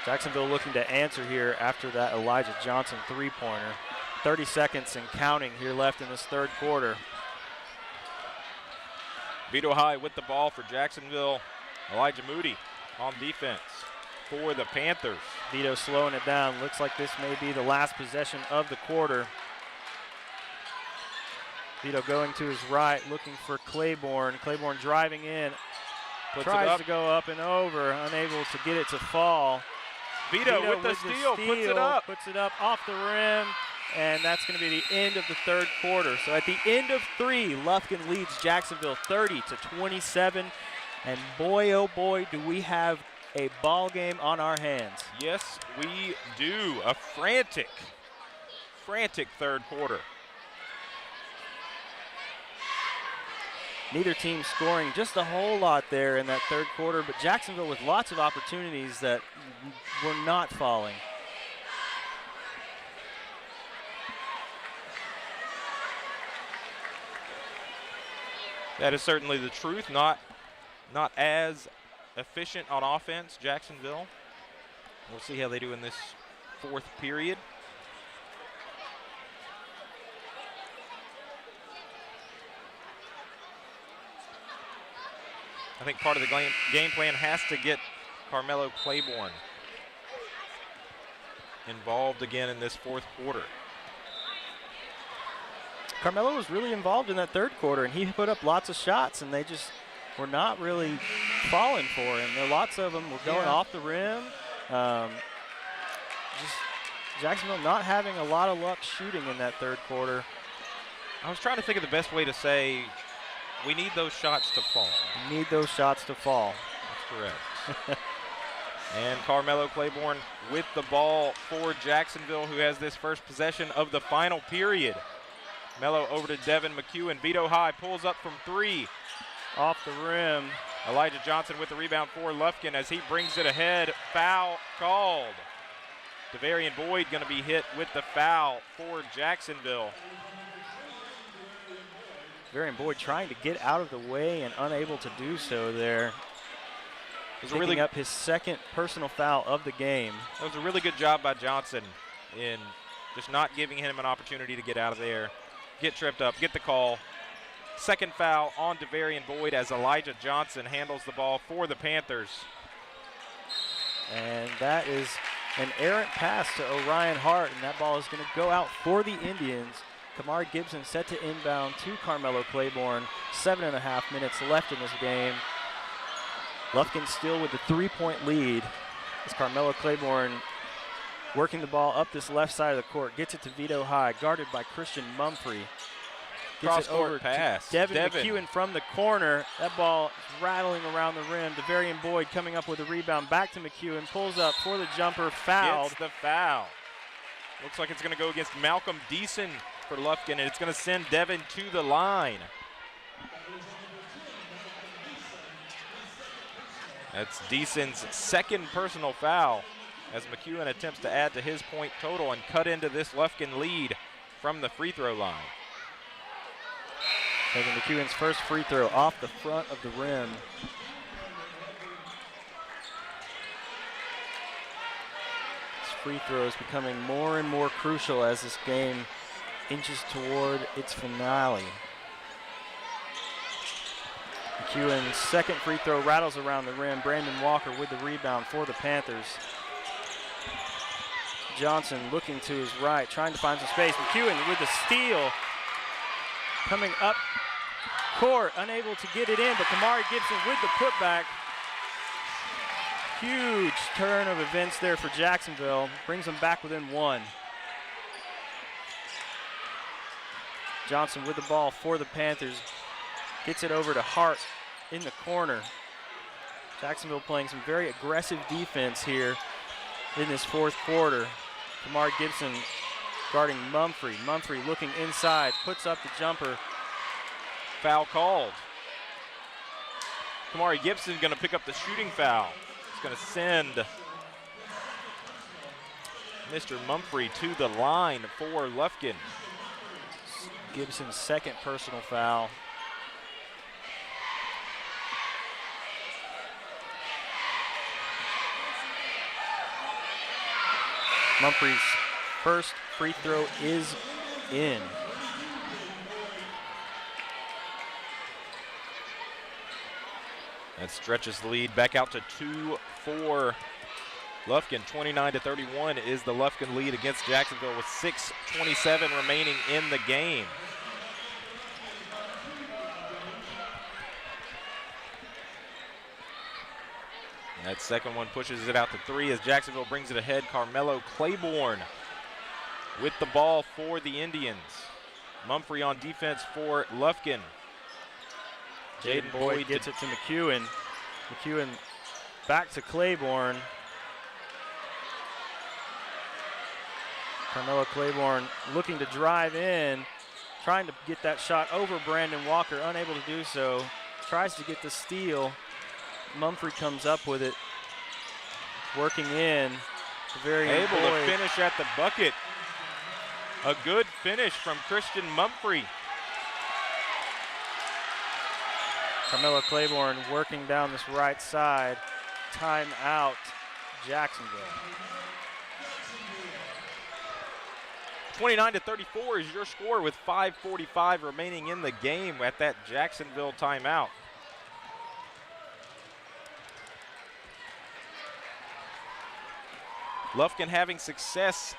Jacksonville looking to answer here after that Elijah Johnson three-pointer. 30 seconds and counting here left in this third quarter. Vito High with the ball for Jacksonville. Elijah Moody on defense for the Panthers. Vito slowing it down. Looks like this may be the last possession of the quarter. Vito going to his right, looking for Claiborne. Claiborne driving in. Tries to go up and over, unable to get it to fall. Vito with the steal, puts it up. Puts it up off the rim, and that's going to be the end of the third quarter. So at the end of 3, Lufkin leads Jacksonville 30-27. And boy, oh boy, do we have a ball game on our hands. Yes, we do. A frantic third quarter. Neither team scoring just a whole lot there in that third quarter, but Jacksonville with lots of opportunities that were not falling. That is certainly the truth. Not as efficient on offense, Jacksonville. We'll see how they do in this fourth period. I think part of the game plan has to get Carmelo Claiborne involved again in this fourth quarter. Carmelo was really involved in that third quarter, and he put up lots of shots, and they just were not really falling for him. There lots of them were going off the rim. Just Jacksonville not having a lot of luck shooting in that third quarter. I was trying to think of the best way to say we need those shots to fall. We need those shots to fall. That's correct. And Carmelo Claiborne with the ball for Jacksonville, who has this first possession of the final period. Mello over to Devin McEwen. Vito High pulls up from 3. Off the rim. Elijah Johnson with the rebound for Lufkin as he brings it ahead. Foul called. Devarian Boyd going to be hit with the foul for Jacksonville. Devarian Boyd trying to get out of the way and unable to do so there. Picking up his second personal foul of the game. That was a really good job by Johnson in just not giving him an opportunity to get out of there, get tripped up, get the call. Second foul on Devarian Boyd as Elijah Johnson handles the ball for the Panthers. And that is an errant pass to Orion Hart, and that ball is going to go out for the Indians. Kamari Gibson set to inbound to Carmelo Claiborne. 7.5 minutes left in this game. Lufkin still with the 3-point lead as Carmelo Claiborne working the ball up this left side of the court. Gets it to Vito High, guarded by Christian Mumphrey. Gets it over pass. to Devin McEwen from the corner. That ball is rattling around the rim. Devarian Boyd coming up with a rebound. Back to McEwen. Pulls up for the jumper. Fouled. Gets the foul. Looks like it's going to go against Malcolm Deason for Lufkin, and it's going to send Devin to the line. That's Deason's second personal foul as McEwen attempts to add to his point total and cut into this Lufkin lead from the free throw line. Taking McEwen's first free throw off the front of the rim. This free throw is becoming more and more crucial as this game inches toward its finale. McEwen's second free throw rattles around the rim. Brandon Walker with the rebound for the Panthers. Johnson looking to his right, trying to find some space. McEwen with the steal. Coming up court, unable to get it in, but Kamari Gibson with the putback. Huge turn of events there for Jacksonville. Brings them back within one. Johnson with the ball for the Panthers. Gets it over to Hart in the corner. Jacksonville playing some very aggressive defense here in this fourth quarter. Kamari Gibson guarding Mumphrey. Mumphrey looking inside, puts up the jumper. Foul called. Kamari Gibson going to pick up the shooting foul. He's going to send Mr. Mumphrey to the line for Lufkin. Gibson's second personal foul. Mumphrey's first free throw is in. That stretches the lead back out to 2 for Lufkin. 29-31 is the Lufkin lead against Jacksonville with 6:27 remaining in the game. That second one pushes it out to 3 as Jacksonville brings it ahead. Carmelo Claiborne with the ball for the Indians. Mumphrey on defense for Lufkin. Jaden Boyd gets it to McEwen. McEwen back to Claiborne. Carmelo Claiborne looking to drive in, trying to get that shot over Brandon Walker, unable to do so. Tries to get the steal. Mumphrey comes up with it, working in. Very able to finish at the bucket. A good finish from Christian Mumphrey. Carmelo Claiborne working down this right side. Timeout, Jacksonville. 29-34 is your score with 5:45 remaining in the game at that Jacksonville timeout. Lufkin having success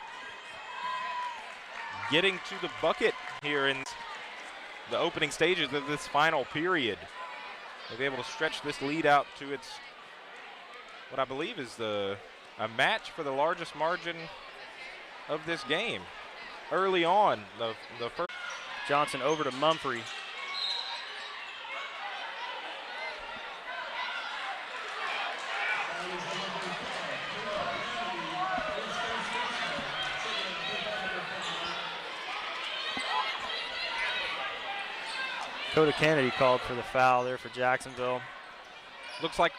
getting to the bucket here in the opening stages of this final period. They'll be able to stretch this lead out to its, what I believe is a match for the largest margin of this game. Early on, the first. Johnson over to Mumphrey. Dakota Kennedy called for the foul there for Jacksonville. Looks like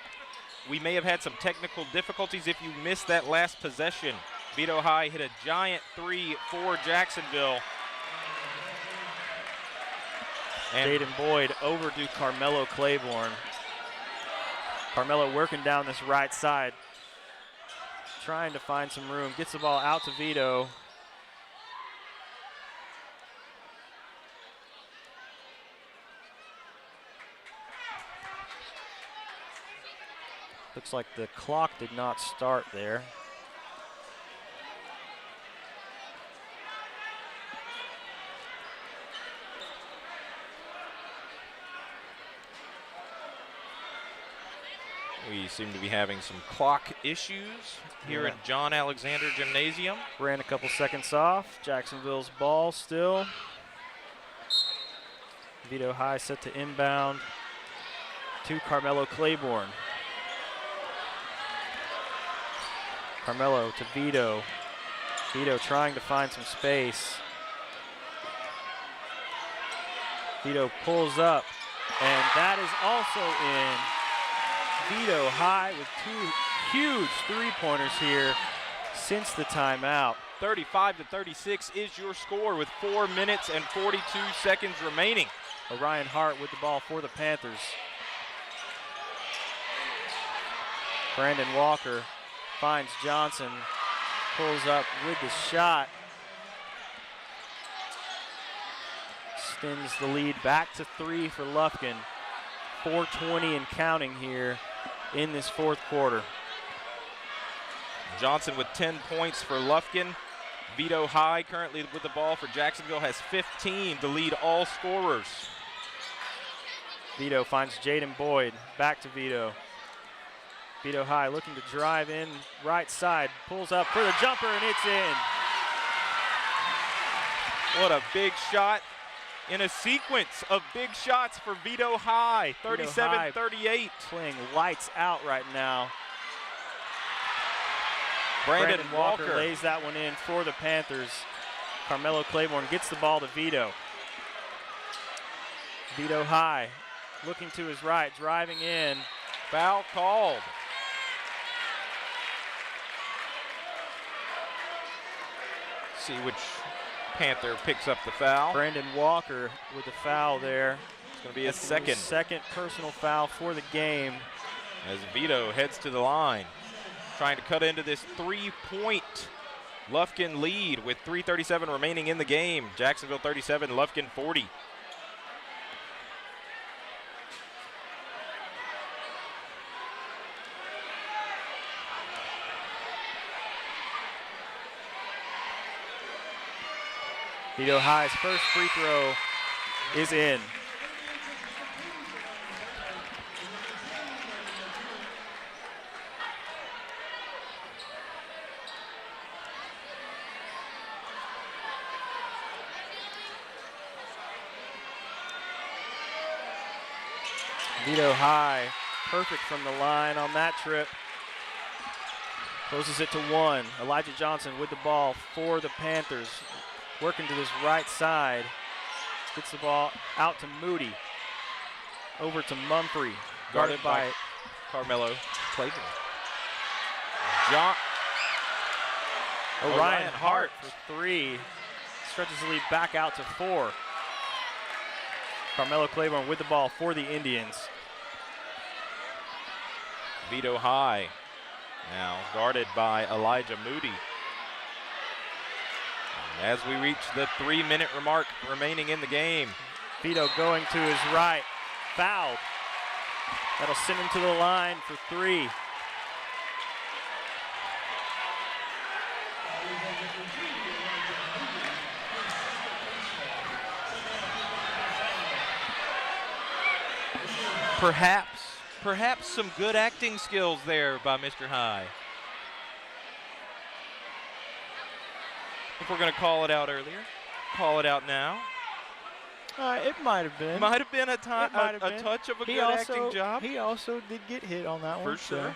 we may have had some technical difficulties if you missed that last possession. Vito High hit a giant 3 for Jacksonville. And Jaden Boyd over to Carmelo Claiborne. Carmelo working down this right side, trying to find some room. Gets the ball out to Vito. Looks like the clock did not start there. we seem to be having some clock issues here in John Alexander Gymnasium. Ran a couple seconds off. Jacksonville's ball still. Vito High set to inbound to Carmelo Claiborne. Carmelo to Vito. Vito trying to find some space. Vito pulls up, and that is also in. Vito High with two huge three-pointers here since the timeout. 35-36 is your score with 4 minutes and 42 seconds remaining. Orion Hart with the ball for the Panthers. Brandon Walker finds Johnson, pulls up with the shot. Extends the lead back to 3 for Lufkin. 4:20 and counting here in this fourth quarter. Johnson with 10 points for Lufkin. Vito High currently with the ball for Jacksonville has 15 to lead all scorers. Vito finds Jaden Boyd. Back to Vito. Vito High looking to drive in right side. Pulls up for the jumper, and it's in. What a big shot in a sequence of big shots for Vito High. 37-38. Playing lights out right now. Brandon Walker lays that one in for the Panthers. Carmelo Claiborne gets the ball to Vito. Vito High looking to his right, driving in. Foul called. See which Panther picks up the foul. Brandon Walker with the foul there. It's going to be his second personal foul for the game. As Vito heads to the line, trying to cut into this 3-point Lufkin lead with 3:37 remaining in the game. Jacksonville 37, Lufkin 40. Vito High's first free throw is in. Vito High, perfect from the line on that trip. Closes it to 1. Elijah Johnson with the ball for the Panthers. Working to this right side. Gets the ball out to Moody. Over to Mumphrey. Guarded by Carmelo Claiborne. Orion Hart for 3. Stretches the lead back out to 4. Carmelo Claiborne with the ball for the Indians. Vito High now guarded by Elijah Moody. As we reach the 3-minute mark remaining in the game. Vito going to his right, fouled. That'll send him to the line for 3. Perhaps some good acting skills there by Mr. High. If we're going to call it out earlier, call it out now. It might have been. Might have been a touch of a good acting job. He also did get hit on that one. For sure.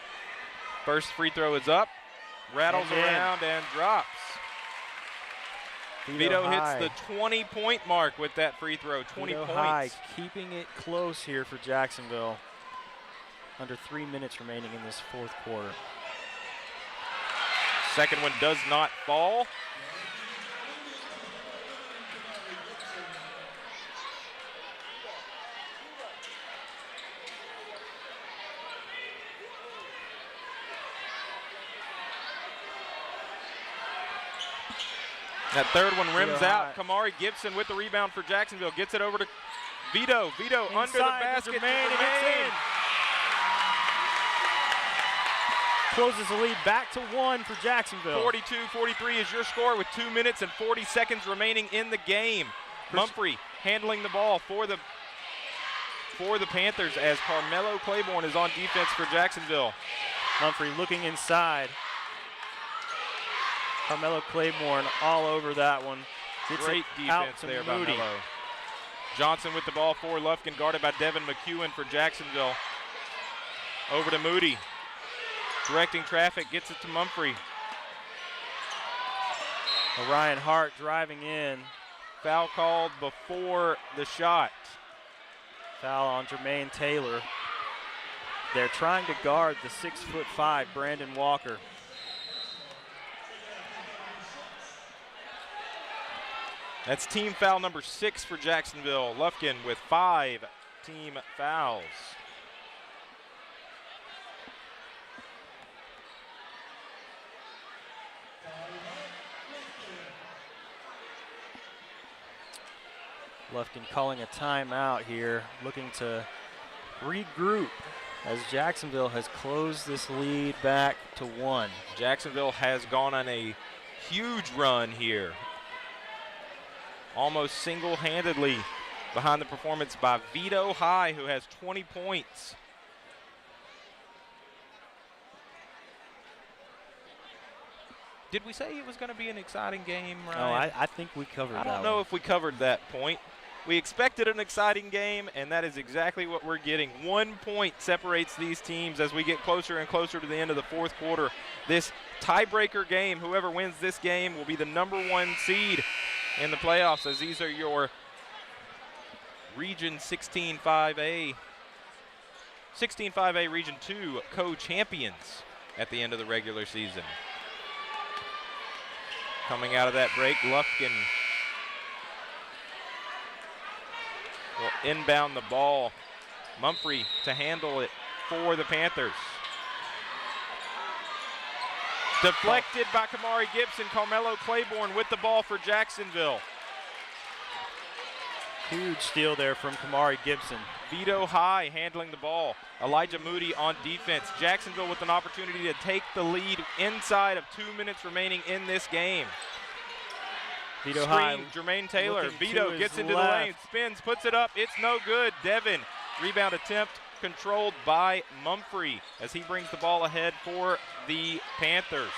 First free throw is up, rattles around and drops. Vito hits the 20-point mark with that free throw, 20 Vito points. High keeping it close here for Jacksonville. Under 3 minutes remaining in this fourth quarter. Second one does not fall. That third one rims out. Kamari Gibson with the rebound for Jacksonville. Gets it over to Vito. Vito Inside under the basket. and it's in. Closes the lead back to 1 for Jacksonville. 42-43 is your score with 2 minutes and 40 seconds remaining in the game. Mumphrey handling the ball for the Panthers as Carmelo Claiborne is on defense for Jacksonville. Mumphrey looking inside. Carmelo Claiborne all over that one. Gets Great defense there by Melo. Johnson with the ball for Lufkin, guarded by Devin McEwen for Jacksonville. Over to Moody. Directing traffic, gets it to Mumphrey. Orion Hart driving in. Foul called before the shot. Foul on Jermaine Taylor. They're trying to guard the 6'5" Brandon Walker. That's team foul number 6 for Jacksonville. Lufkin with 5 team fouls. Lufkin calling a timeout here, looking to regroup as Jacksonville has closed this lead back to 1. Jacksonville has gone on a huge run here. Almost single-handedly behind the performance by Vito High, who has 20 points. Did we say it was going to be an exciting game, Ryan? Oh, I think we covered that. I don't know if we covered that point. We expected an exciting game, and that is exactly what we're getting. 1 point separates these teams as we get closer and closer to the end of the fourth quarter. This tiebreaker game, whoever wins this game will be the -- 1 seed in the playoffs, as these are your Region 16-5A, 16-5A Region 2 co-champions at the end of the regular season. Coming out of that break, Lufkin will inbound the ball. Mumphrey to handle it for the Panthers. Deflected by Kamari Gibson. Carmelo Claiborne with the ball for Jacksonville. Huge steal there from Kamari Gibson. Vito High handling the ball. Elijah Moody on defense. Jacksonville with an opportunity to take the lead inside of 2 minutes remaining in this game. Vito High. Jermaine Taylor. looking to Vito his gets into left. the lane, spins, puts it up. It's no good. Devin, rebound attempt controlled by Mumphrey as he brings the ball ahead for the Panthers.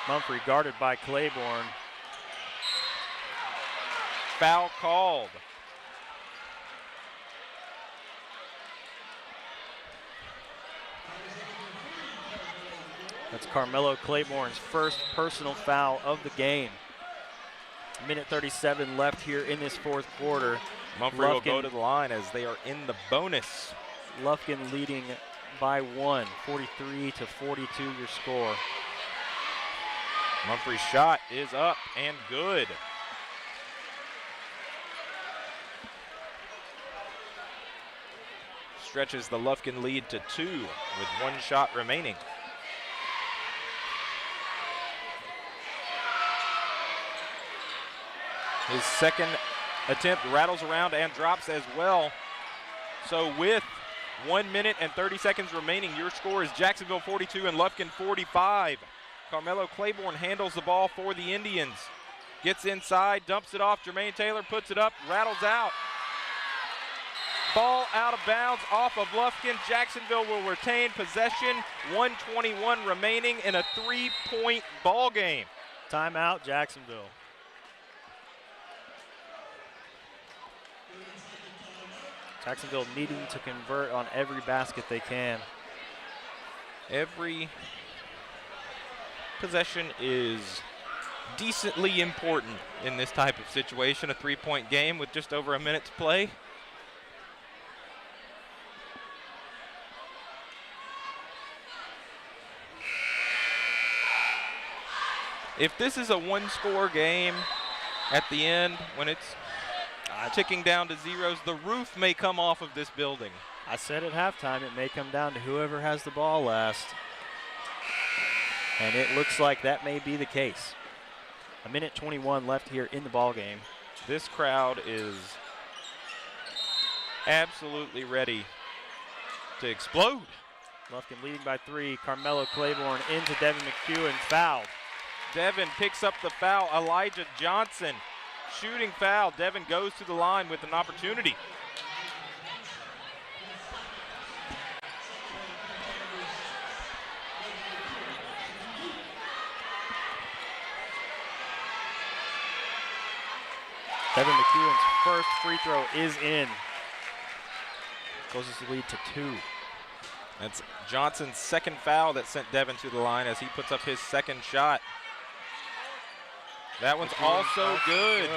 Mumphrey guarded by Claiborne. Foul called. That's Carmelo Claiborne's first personal foul of the game. Minute 37 left here in this fourth quarter. Mumphrey will go to the line as they are in the bonus. Lufkin leading by 1, 43-42 your score. Mumphrey's shot is up and good. Stretches the Lufkin lead to 2 with 1 shot remaining. His second attempt rattles around and drops as well. So with 1 minute and 30 seconds remaining, your score is Jacksonville 42 and Lufkin 45. Carmelo Claiborne handles the ball for the Indians. Gets inside, dumps it off. Jermaine Taylor puts it up, rattles out. Ball out of bounds off of Lufkin. Jacksonville will retain possession. 1:21 remaining in a 3-point ball game. Timeout, Jacksonville. Jacksonville needing to convert on every basket they can. Every possession is decently important in this type of situation, a 3-point game with just over a minute to play. If this is a 1-score game at the end, when it's ticking down to zeros, the roof may come off of this building. I said at halftime it may come down to whoever has the ball last. And it looks like that may be the case. A minute 21 left here in the ball game. This crowd is absolutely ready to explode. Lufkin leading by 3. Carmelo Claiborne into Devin McEwen, fouled. Devin picks up the foul. Elijah Johnson, shooting foul. Devin goes to the line with an opportunity. Devin McEwen's first free throw is in. Closes the lead to 2. That's Johnson's second foul that sent Devin to the line as he puts up his second shot. That one's also good.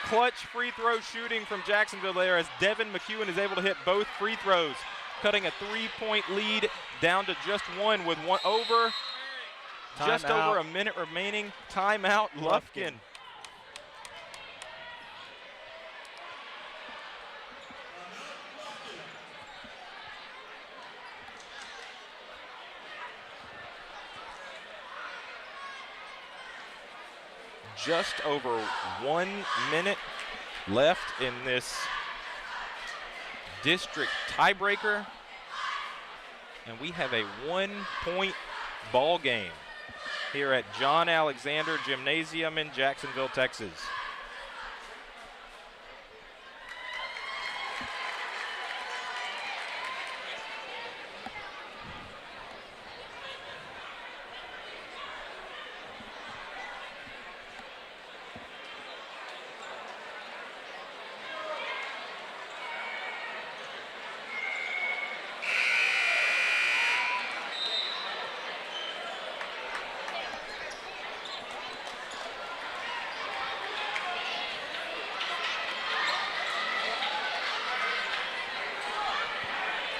Clutch free throw shooting from Jacksonville there as Devin McEwen is able to hit both free throws, cutting a 3-point lead down to just 1 with just over a minute remaining. Timeout, Lufkin. Just over 1 minute left in this district tiebreaker. And we have a 1-point ball game here at John Alexander Gymnasium in Jacksonville, Texas.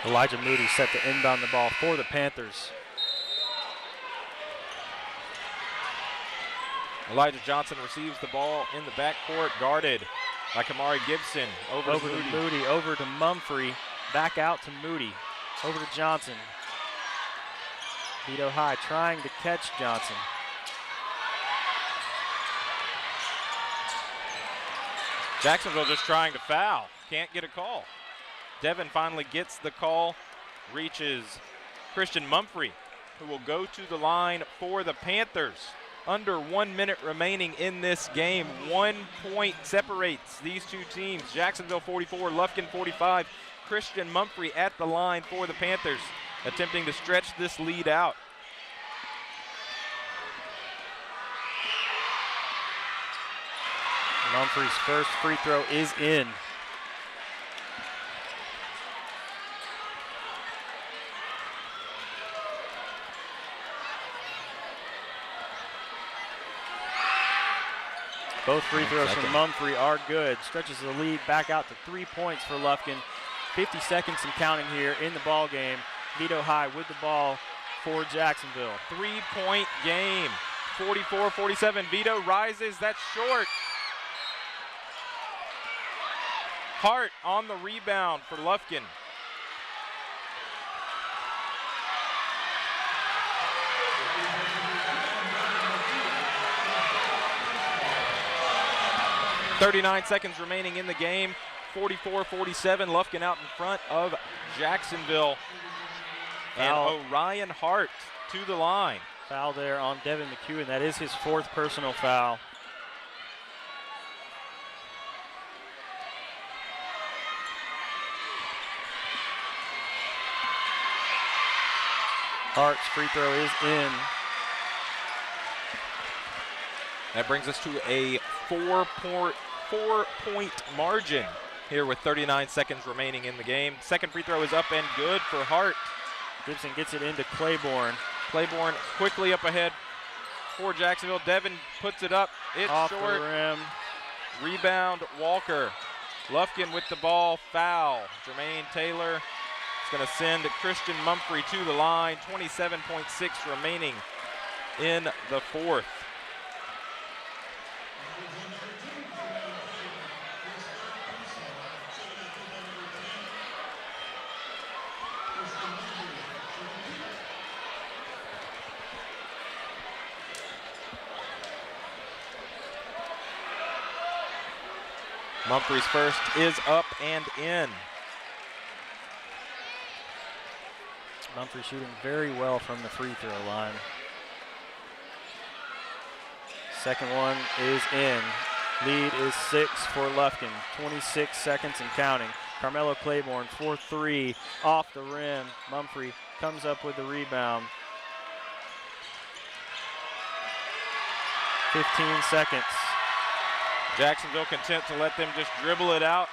Elijah Moody set to inbound the ball for the Panthers. Elijah Johnson receives the ball in the backcourt, guarded by Kamari Gibson. Over to Moody. Over to Mumphrey, back out to Moody, over to Johnson. Vito High trying to catch Johnson. Jacksonville just trying to foul. Can't get a call. Devin finally gets the call, reaches Christian Mumphrey, who will go to the line for the Panthers. Under 1 minute remaining in this game. 1 point separates these two teams. Jacksonville 44, Lufkin 45. Christian Mumphrey at the line for the Panthers, attempting to stretch this lead out. Mumphrey's first free throw is in. Both free throws from Mumphrey are good. Stretches the lead back out to 3 points for Lufkin. 50 seconds and counting here in the ball game. Vito High with the ball for Jacksonville. 3-point game. 44-47. Vito rises. That's short. Hart on the rebound for Lufkin. .39 seconds remaining in the game. 44-47. Lufkin out in front of Jacksonville. Foul. And Orion Hart to the line. Foul there on Devin McEwen. That is his 4th personal foul. Hart's free throw is in. That brings us to a four-point margin here with 39 seconds remaining in the game. Second free throw is up and good for Hart. Gibson gets it into Claiborne. Claiborne quickly up ahead for Jacksonville. Devin puts it up. It's Off short. the rim. Rebound, Walker. Lufkin with the ball. Foul. Jermaine Taylor is going to send Christian Mumphrey to the line. 27.6 remaining in the fourth. Mumphrey's first is up and in. Mumphrey shooting very well from the free throw line. Second one is in. Lead is 6 for Lufkin. 26 seconds and counting. Carmelo Claiborne, 4-3 off the rim. Mumphrey comes up with the rebound. 15 seconds. Jacksonville content to let them just dribble it out.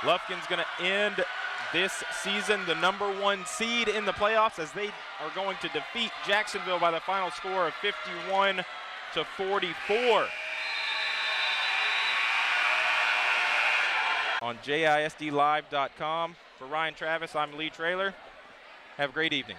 Lufkin's going to end this season the #1 seed in the playoffs as they are going to defeat Jacksonville by the final score of 51-44. On JISDlive.com. For Ryan Travis, I'm Lee Traylor. Have a great evening.